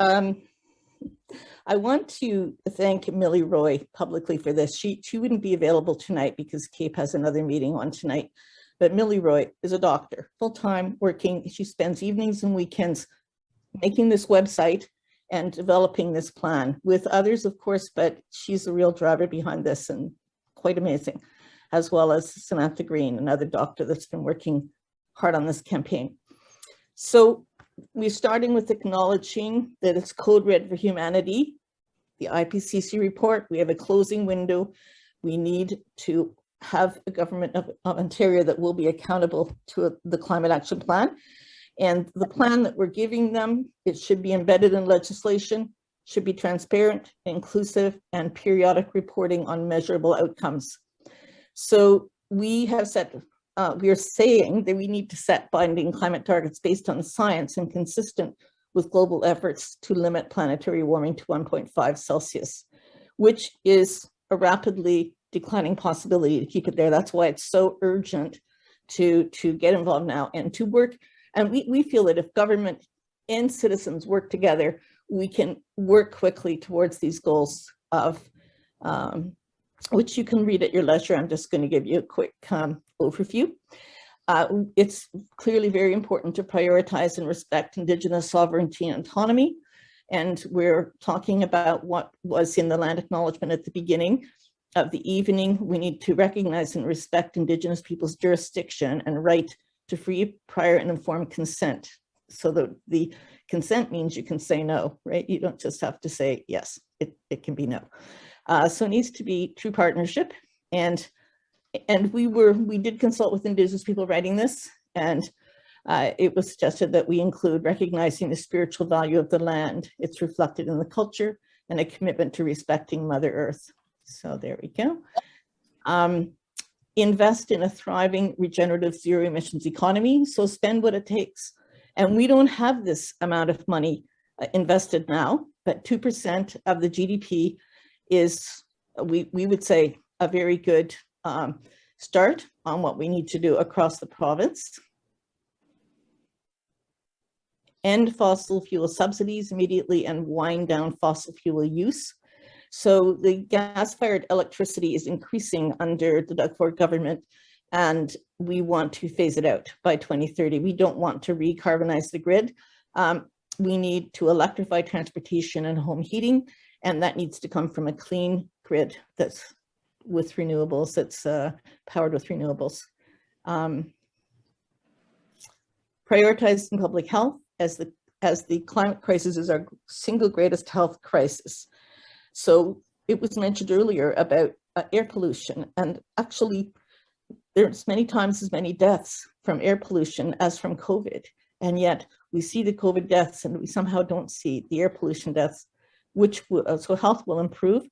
I want to thank Millie Roy publicly for this. She wouldn't be available tonight because CAPE has another meeting on tonight, but Millie Roy is a doctor, full-time working. She spends evenings and weekends making this website and developing this plan with others, of course, but she's the real driver behind this and quite amazing, as well as Samantha Green, another doctor that's been working hard on this campaign. So we're starting with acknowledging that it's code red for humanity, the IPCC report. We have a closing window. We need to have a government of Ontario that will be accountable to the climate action plan. And the plan that we're giving them, it should be embedded in legislation, should be transparent, inclusive, and periodic reporting on measurable outcomes. So we have set we are saying that we need to set binding climate targets based on science and consistent with global efforts to limit planetary warming to 1.5 Celsius, which is a rapidly declining possibility to keep it there. That's why it's so urgent to get involved now and to work. And we feel that if government and citizens work together, we can work quickly towards these goals of which you can read at your leisure. I'm just going to give you a quick overview. It's clearly very important to prioritize and respect Indigenous sovereignty and autonomy. And we're talking about what was in the land acknowledgement at the beginning of the evening. We need to recognize and respect Indigenous people's jurisdiction and right to free, prior, and informed consent. So the consent means you can say no, right? You don't just have to say yes, it can be no. So it needs to be true partnership. And we did consult with Indigenous people writing this, and it was suggested that we include recognizing the spiritual value of the land. It's reflected in the culture and a commitment to respecting Mother Earth. So there we go. Invest in a thriving, regenerative, zero emissions economy. So spend what it takes. And we don't have this amount of money invested now, but 2% of the GDP is, we would say, a very good start on what we need to do across the province. End fossil fuel subsidies immediately and wind down fossil fuel use. So the gas-fired electricity is increasing under the Doug Ford government, and we want to phase it out by 2030. We don't want to recarbonize the grid. We need to electrify transportation and home heating, and that needs to come from a clean grid that's with renewables, that's powered with renewables. Prioritizing public health as the climate crisis is our single greatest health crisis. So it was mentioned earlier about air pollution, and actually there's many times as many deaths from air pollution as from COVID. And yet we see the COVID deaths and we somehow don't see the air pollution deaths, so health will improve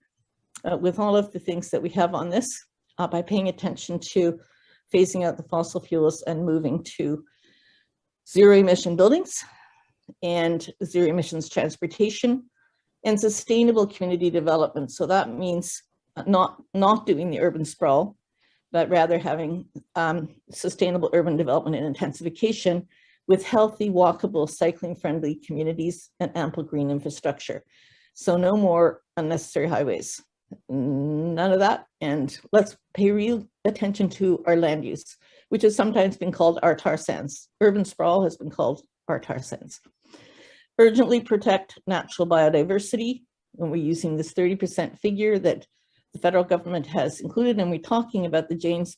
with all of the things that we have on this by paying attention to phasing out the fossil fuels and moving to zero emission buildings and zero emissions transportation and sustainable community development. So that means not doing the urban sprawl, but rather having sustainable urban development and intensification with healthy, walkable, cycling-friendly communities and ample green infrastructure. So no more unnecessary highways, none of that. And let's pay real attention to our land use, which has sometimes been called our tar sands. Urban sprawl has been called our tar sands. Urgently protect natural biodiversity. And we're using this 30% figure that the federal government has included, and we're talking about the James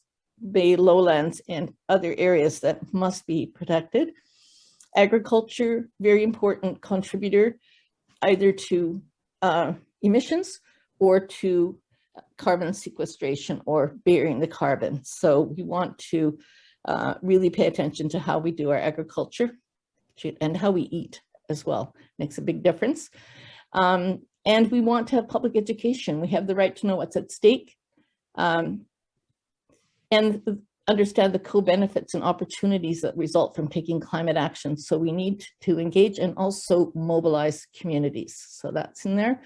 Bay lowlands and other areas that must be protected. Agriculture, very important contributor, either to emissions or to carbon sequestration or burying the carbon. So we want to really pay attention to how we do our agriculture and how we eat as well. Makes a big difference. And we want to have public education. We have the right to know what's at stake and understand the co-benefits and opportunities that result from taking climate action. So we need to engage and also mobilize communities. So that's in there.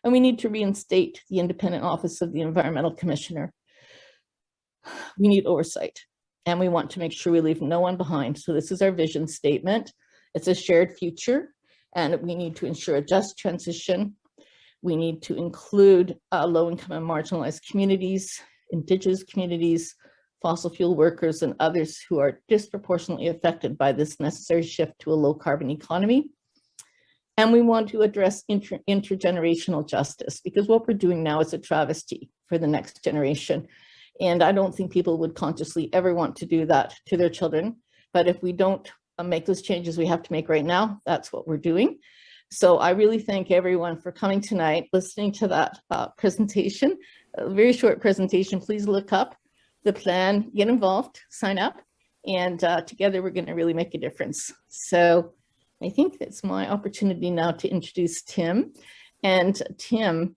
And we need to reinstate the independent office of the Environmental Commissioner. We need oversight, and we want to make sure we leave no one behind. So this is our vision statement. It's a shared future, and we need to ensure a just transition. We need to include low-income and marginalized communities, Indigenous communities, fossil fuel workers, and others who are disproportionately affected by this necessary shift to a low-carbon economy. And we want to address intergenerational justice, because what we're doing now is a travesty for the next generation. And I don't think people would consciously ever want to do that to their children. But if we don't make those changes we have to make right now, that's what we're doing. So I really thank everyone for coming tonight, listening to that presentation, a very short presentation. Please look up the plan, get involved, sign up, and together we're going to really make a difference. So I think it's my opportunity now to introduce Tim. And Tim,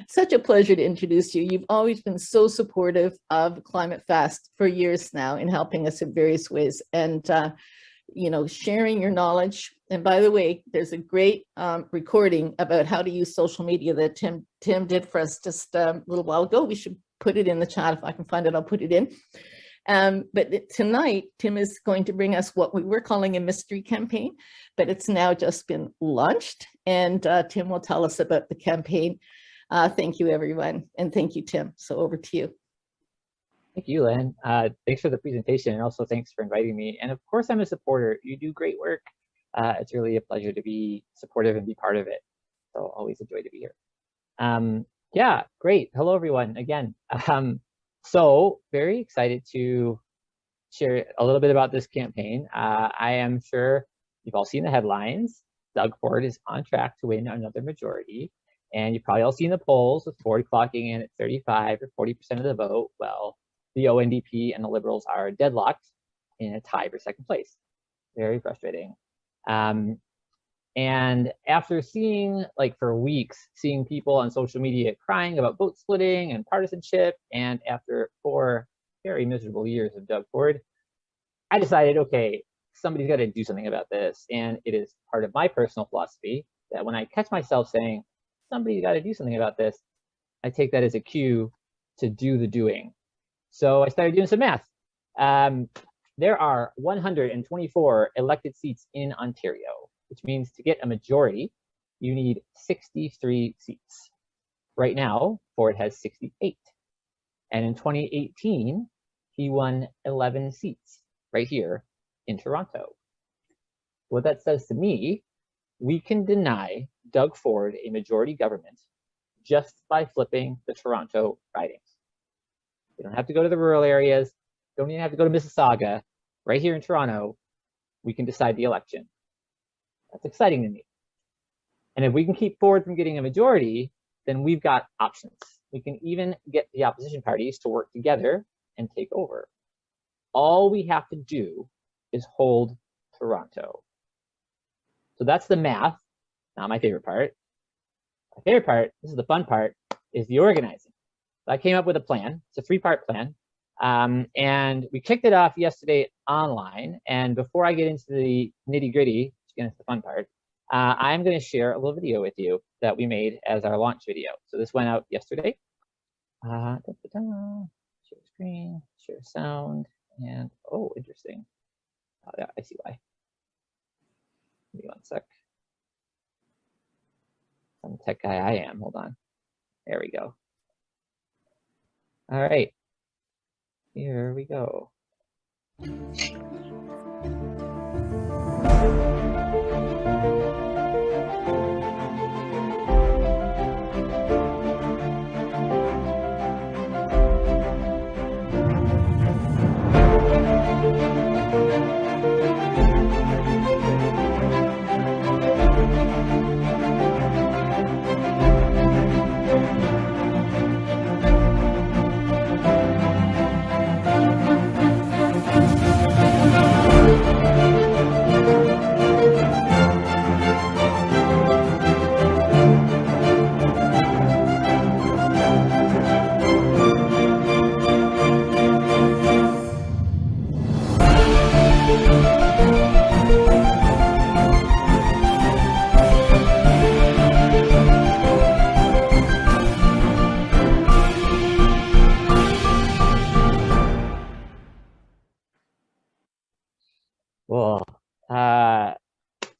such a pleasure to introduce you. You've always been so supportive of ClimateFast for years now in helping us in various ways and, you know, sharing your knowledge. And by the way, there's a great recording about how to use social media that Tim did for us just a little while ago. We should put it in the chat. If I can find it, I'll put it in. But tonight, Tim is going to bring us what we were calling a mystery campaign, but it's now just been launched. And Tim will tell us about the campaign. Thank you, everyone. And thank you, Tim. So over to you. Thank you, Lynn. Thanks for the presentation, and also thanks for inviting me. And of course, I'm a supporter. You do great work. It's really a pleasure to be supportive and be part of it. So always a joy to be here. Yeah, great. Hello, everyone, again. So very excited to share a little bit about this campaign. I am sure you've all seen the headlines. Doug Ford is on track to win another majority. And you've probably all seen the polls with Ford clocking in at 35 or 40% of the vote. Well, the ONDP and the Liberals are deadlocked in a tie for second place. Very frustrating. And after seeing, like for weeks, seeing people on social media crying about vote splitting and partisanship, and after 4 very miserable years of Doug Ford, I decided, okay, somebody's got to do something about this. And it is part of my personal philosophy that when I catch myself saying, somebody's got to do something about this, I take that as a cue to do the doing. So I started doing some math. There are 124 elected seats in Ontario, which means to get a majority, you need 63 seats. Right now, Ford has 68. And in 2018, he won 11 seats right here in Toronto. What that says to me, we can deny Doug Ford a majority government just by flipping the Toronto ridings. We don't have to go to the rural areas, don't even have to go to Mississauga. Right here in Toronto, we can decide the election. That's exciting to me. And if we can keep Ford from getting a majority, then we've got options. We can even get the opposition parties to work together and take over. All we have to do is hold Toronto. So that's the math, not my favorite part. My favorite part, this is the fun part, is the organizing. So I came up with a plan. It's a 3-part plan. And we kicked it off yesterday online. And before I get into the nitty gritty, which again is the fun part, I'm going to share a little video with you that we made as our launch video. So this went out yesterday. Share screen, share sound, and oh, interesting. Oh, yeah, I see why. Give me one sec. Some tech guy I am. Hold on. There we go. All right. Here we go. Well,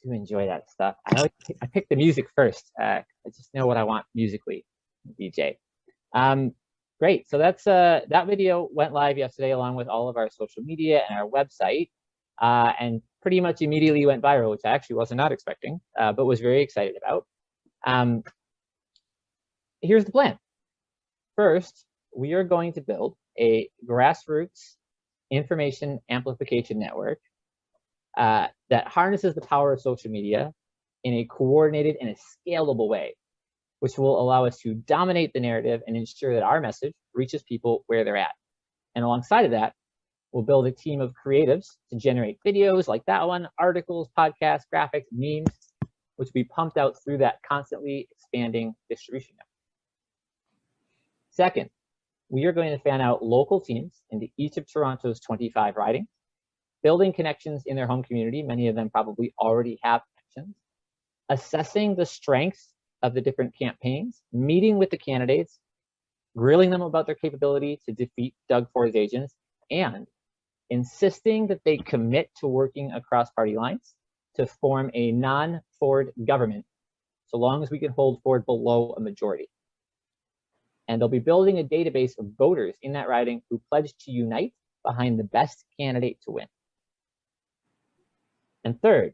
do enjoy that stuff. I picked the music first. I just know what I want musically, DJ. Great. So that's that video went live yesterday along with all of our social media and our website, and pretty much immediately went viral, which I actually was not expecting, but was very excited about. Here's the plan. First, we are going to build a grassroots information amplification network that harnesses the power of social media in a coordinated and a scalable way, which will allow us to dominate the narrative and ensure that our message reaches people where they're at. And alongside of that, we'll build a team of creatives to generate videos like that one, articles, podcasts, graphics, memes, which will be pumped out through that constantly expanding distribution network. Second, we are going to fan out local teams into each of Toronto's 25 ridings, building connections in their home community. Many of them probably already have connections, assessing the strengths of the different campaigns, meeting with the candidates, grilling them about their capability to defeat Doug Ford's agents, and insisting that they commit to working across party lines to form a non-Ford government, so long as we can hold Ford below a majority. And they'll be building a database of voters in that riding who pledge to unite behind the best candidate to win. And third,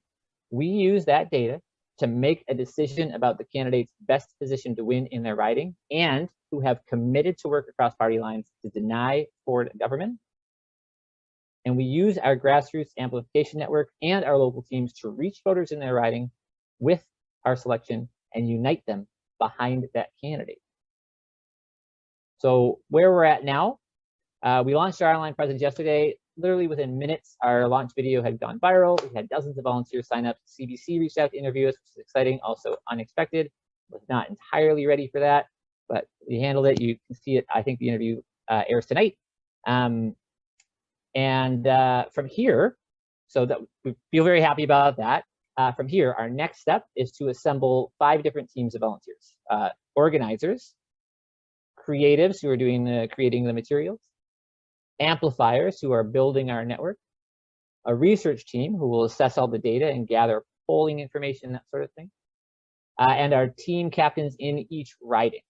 we use that data to make a decision about the candidate's best position to win in their riding and who have committed to work across party lines to deny Ford government. And we use our grassroots amplification network and our local teams to reach voters in their riding with our selection and unite them behind that candidate. So where we're at now, we launched our online presence yesterday. literally within minutes, our launch video had gone viral. We had dozens of volunteers sign up. CBC reached out to interview us, which is exciting, also unexpected. Was not entirely ready for that, but we handled it. You can see it. I think the interview airs tonight. From here, so that we feel very happy about that. From here, our next step is to assemble 5 different teams of volunteers: organizers, creatives who are doing creating the materials, amplifiers who are building our network, a research team who will assess all the data and gather polling information, that sort of thing, and our team captains in each riding.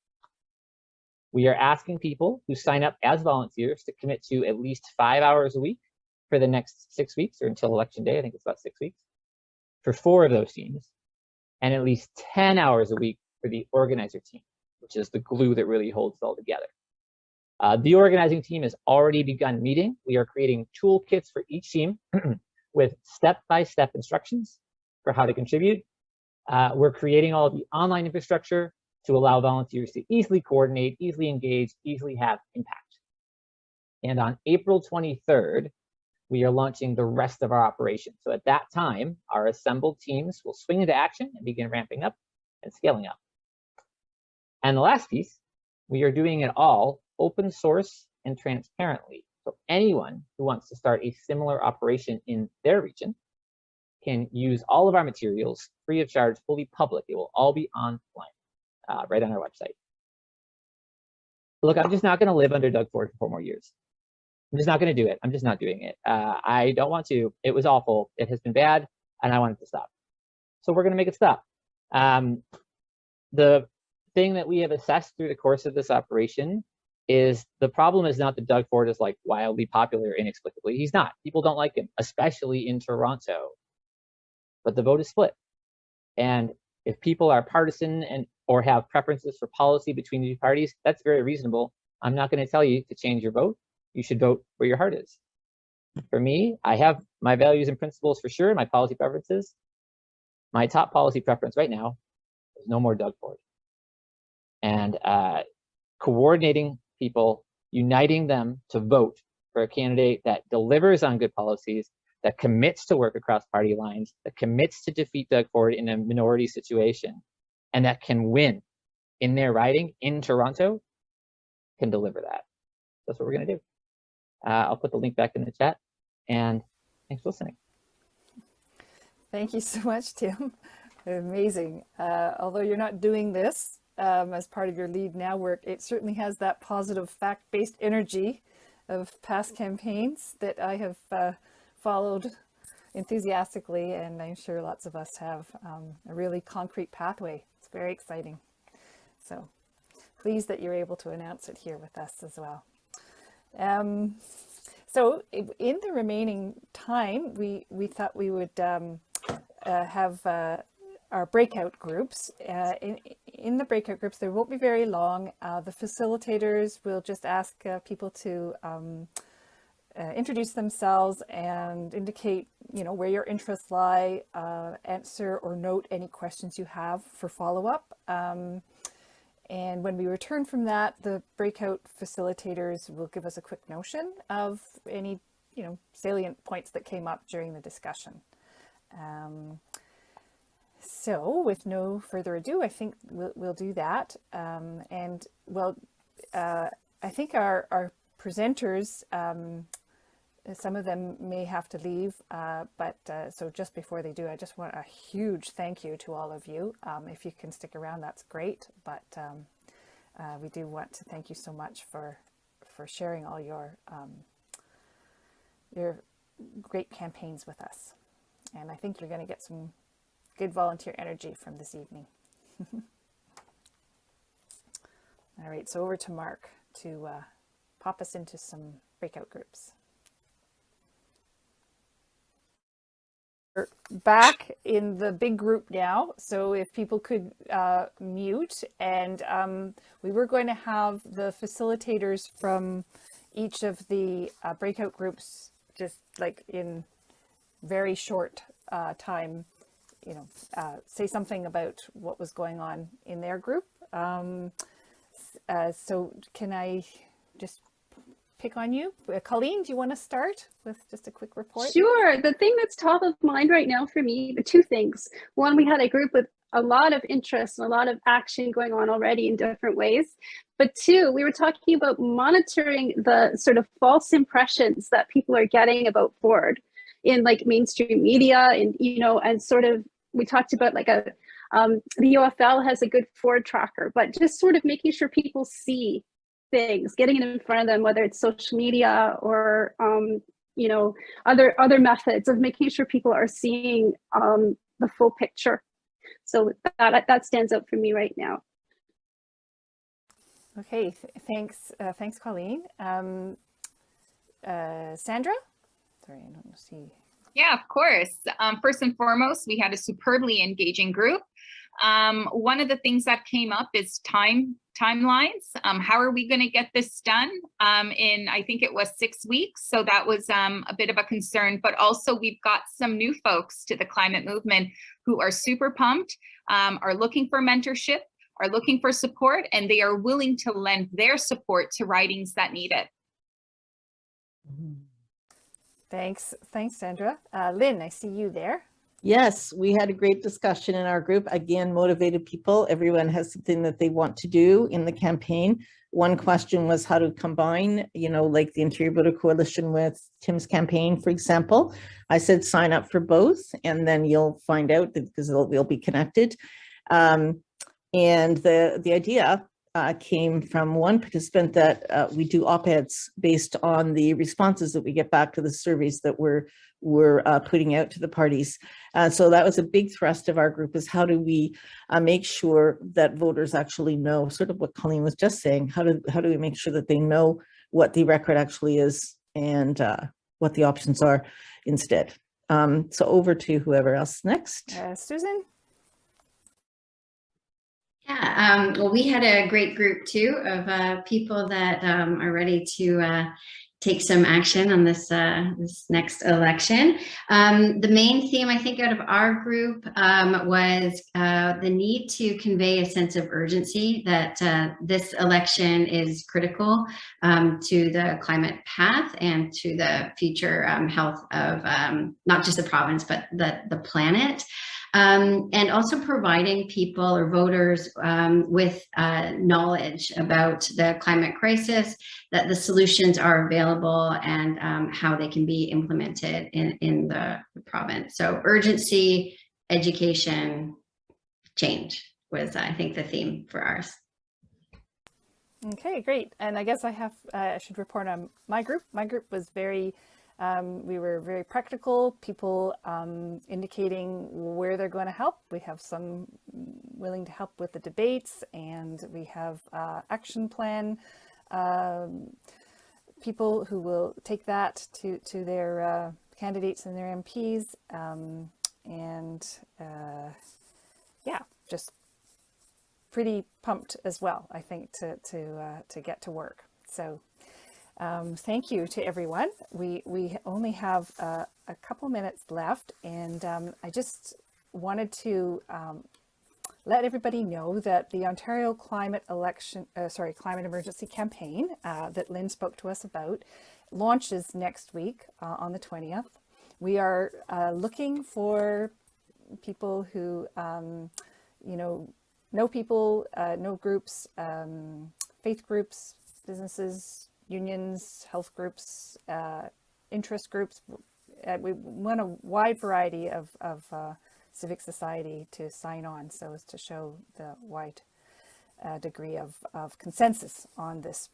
We are asking people who sign up as volunteers to commit to at least 5 hours a week for the next 6 weeks, or until election day. I think it's about 6 weeks, for 4 of those teams, and at least 10 hours a week for the organizer team, which is the glue that really holds it all together. The organizing team has already begun meeting. We are creating toolkits for each team with step-by-step instructions for how to contribute. We're creating all the online infrastructure to allow volunteers to easily coordinate, easily engage, easily have impact. And on April 23rd, we are launching the rest of our operation. So at that time, our assembled teams will swing into action and begin ramping up and scaling up. And the last piece, we are doing it all open source and transparently. So anyone who wants to start a similar operation in their region can use all of our materials free of charge, fully public. It will all be online, right on our website. Look, I'm just not going to live under Doug Ford for 4 more years. I'm just not going to do it. I'm just not doing it. I don't want to. It was awful. It has been bad, and I want it to stop. So we're going to make it stop. The thing that we have assessed through the course of this operation is the problem is not that Doug Ford is like wildly popular inexplicably. He's not. People don't like him, especially in Toronto. But the vote is split. And if people are partisan and or have preferences for policy between the 2 parties, that's very reasonable. I'm not going to tell you to change your vote. You should vote where your heart is. For me, I have my values and principles for sure, my policy preferences. My top policy preference right now is no more Doug Ford. And coordinating people, uniting them to vote for a candidate that delivers on good policies, that commits to work across party lines, that commits to defeat Doug Ford in a minority situation, and that can win in their riding in Toronto, can deliver that. That's what we're going to do. I'll put the link back in the chat, and thanks for listening. Thank you so much, Tim. Amazing. Although you're not doing this as part of your LeadNow work, it certainly has that positive fact-based energy of past campaigns that I have followed enthusiastically, and I'm sure lots of us have a really concrete pathway. It's very exciting. So pleased that you're able to announce it here with us as well. So in the remaining time, we thought we would have our breakout groups. In the breakout groups, there won't be very long. The facilitators will just ask people to introduce themselves and indicate, where your interests lie, answer or note any questions you have for follow-up. And when we return from that, the breakout facilitators will give us a quick notion of any, salient points that came up during the discussion. So with no further ado, I think we'll do that. I think our presenters, some of them may have to leave, so just before they do, I just want a huge thank you to all of you. If you can stick around, that's great, but we do want to thank you so much for sharing all your great campaigns with us. And I think you're going to get some good volunteer energy from this evening. All right, so over to Mark to pop us into some breakout groups. We're back in the big group now, so if people could mute, and we were going to have the facilitators from each of the breakout groups just like in very short time, say something about what was going on in their group. So can I just pick on you. Colleen, do you want to start with just a quick report? Sure. The thing that's top of mind right now for me, the two things. One, we had a group with a lot of interest and a lot of action going on already in different ways. But two, we were talking about monitoring the sort of false impressions that people are getting about Ford in like mainstream media, and and sort of we talked about like the OFL has a good Ford tracker, but just sort of making sure people see things, getting it in front of them, whether it's social media or other methods of making sure people are seeing the full picture. So that stands out for me right now. Okay, thanks, Colleen. Sandra? Sorry, I don't see. Yeah, of course. First and foremost, we had a superbly engaging group. One of the things that came up is timelines. How are we going to get this done in, I think it was 6 weeks. So that was a bit of a concern, but also we've got some new folks to the climate movement who are super pumped, are looking for mentorship, are looking for support, and they are willing to lend their support to ridings that need it. Thanks, Sandra. Lynn, I see you there. Yes, we had a great discussion in our group. Again, motivated people. Everyone has something that they want to do in the campaign. One question was how to combine, like the Interior Voter Coalition with Tim's campaign, for example. I said sign up for both, and then you'll find out because they'll be connected. And the idea came from one participant that we do op-eds based on the responses that we get back to the surveys that we're putting out to the parties. So that was a big thrust of our group, is how do we make sure that voters actually know, sort of what Colleen was just saying, how do we make sure that they know what the record actually is and what the options are instead. So over to whoever else next. Susan? Yeah, well, we had a great group too of people that are ready to take some action on this this next election. The main theme, I think, out of our group was the need to convey a sense of urgency that this election is critical to the climate path and to the future health of not just the province, but the planet. And also providing people or voters with knowledge about the climate crisis, that the solutions are available, and how they can be implemented in the province. So urgency, education, change was, I think, the theme for ours. Okay, great. And I guess I should report on my group. My group was we were very practical, people indicating where they're going to help. We have some willing to help with the debates, and we have action plan people who will take that to their candidates and their MPs, yeah, just pretty pumped as well, I think, to get to work. So thank you to everyone. We only have a couple minutes left, and I just wanted to let everybody know that the Ontario Climate Emergency Campaign that Lynn spoke to us about launches next week on the 20th. We are looking for people who, know people, know groups, faith groups, businesses, unions, health groups, interest groups. We want a wide variety of civic society to sign on, so as to show the wide degree of consensus on this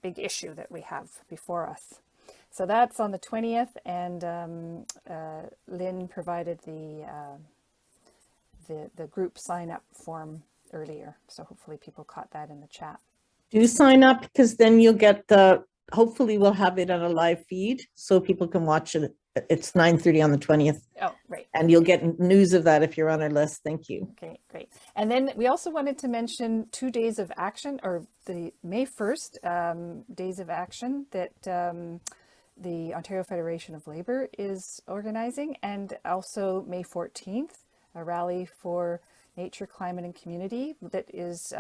big issue that we have before us. So that's on the 20th, and Lynn provided the group sign up form earlier, so hopefully people caught that in the chat. Do sign up, because then you'll get hopefully we'll have it on a live feed so people can watch it. It's 9:30 on the 20th. Oh, right. And you'll get news of that if you're on our list. Thank you. Okay, great. And then we also wanted to mention 2 days of action, or the May 1st days of action that the Ontario Federation of Labour is organizing, and also May 14th, a rally for nature, climate and community that is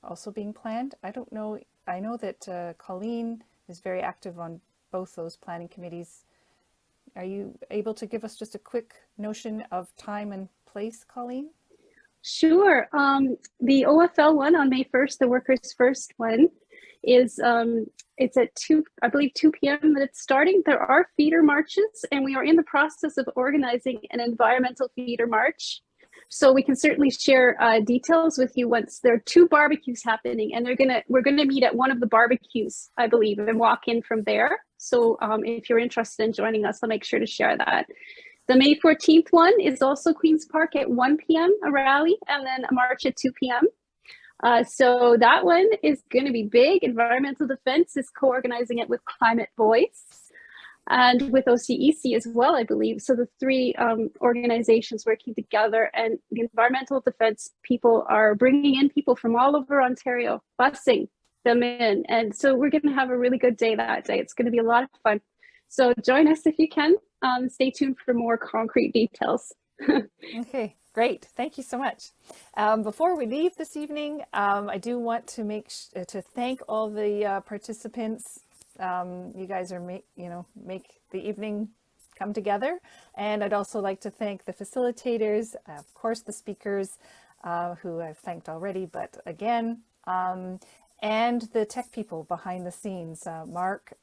also being planned. I don't know, I know that Colleen is very active on both those planning committees. Are you able to give us just a quick notion of time and place, Colleen? Sure. The OFL one on May 1st, the Workers First one, is it's at 2 p.m. that it's starting. There are feeder marches, and we are in the process of organizing an environmental feeder march. So we can certainly share details with you once. There are 2 barbecues happening, and we're gonna meet at one of the barbecues, I believe, and walk in from there. So if you're interested in joining us, I'll make sure to share that. The May 14th one is also Queen's Park at 1 p.m., a rally, and then a march at 2 p.m. So that one is going to be big. Environmental Defense is co-organizing it with Climate Voice and with OCEC as well, I believe. So the 3 organizations working together, and the Environmental Defense people are bringing in people from all over Ontario, busing them in. And so we're going to have a really good day that day. It's going to be a lot of fun. So join us if you can. Stay tuned for more concrete details. Okay, great. Thank you so much. Before we leave this evening, I do want to to thank all the participants. You guys are make the evening come together, and I'd also like to thank the facilitators, of course, the speakers, who I've thanked already, but again, and the tech people behind the scenes, Mark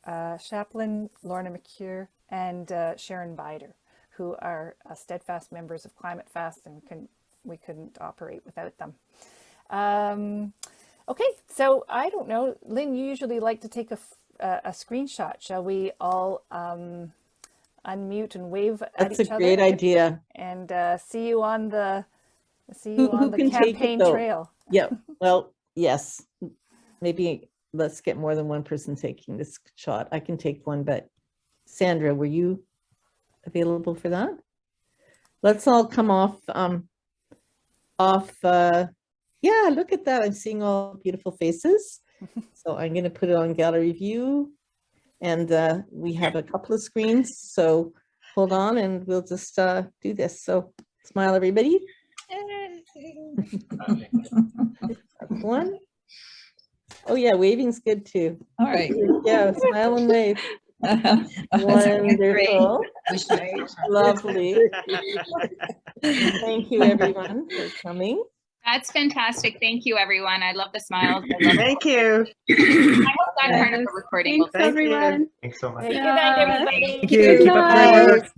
Chaplin, Lorna McCure, and Sharon Bider, who are steadfast members of ClimateFast, and we couldn't operate without them. Okay, so I don't know, Lynn, you usually like to take a screenshot. Shall we all unmute and wave at each other? That's a great idea. And see you on the campaign trail. Yeah. Well, yes. Maybe let's get more than one person taking this shot. I can take one, but Sandra, were you available for that? Let's all come off. Yeah, look at that. I'm seeing all beautiful faces. So I'm going to put it on gallery view, and we have a couple of screens. So hold on, and we'll just do this. So smile, everybody. That's one. Oh yeah, waving's good too. All right. Yeah, smile and wave. Wonderful. Lovely. Thank you, everyone, for coming. That's fantastic. Thank you, everyone. I love the smiles. I love Thank you. I hope that part of the recording. Thanks, everyone. Thanks so much. Good night, everybody. Thank you. Keep up the good work.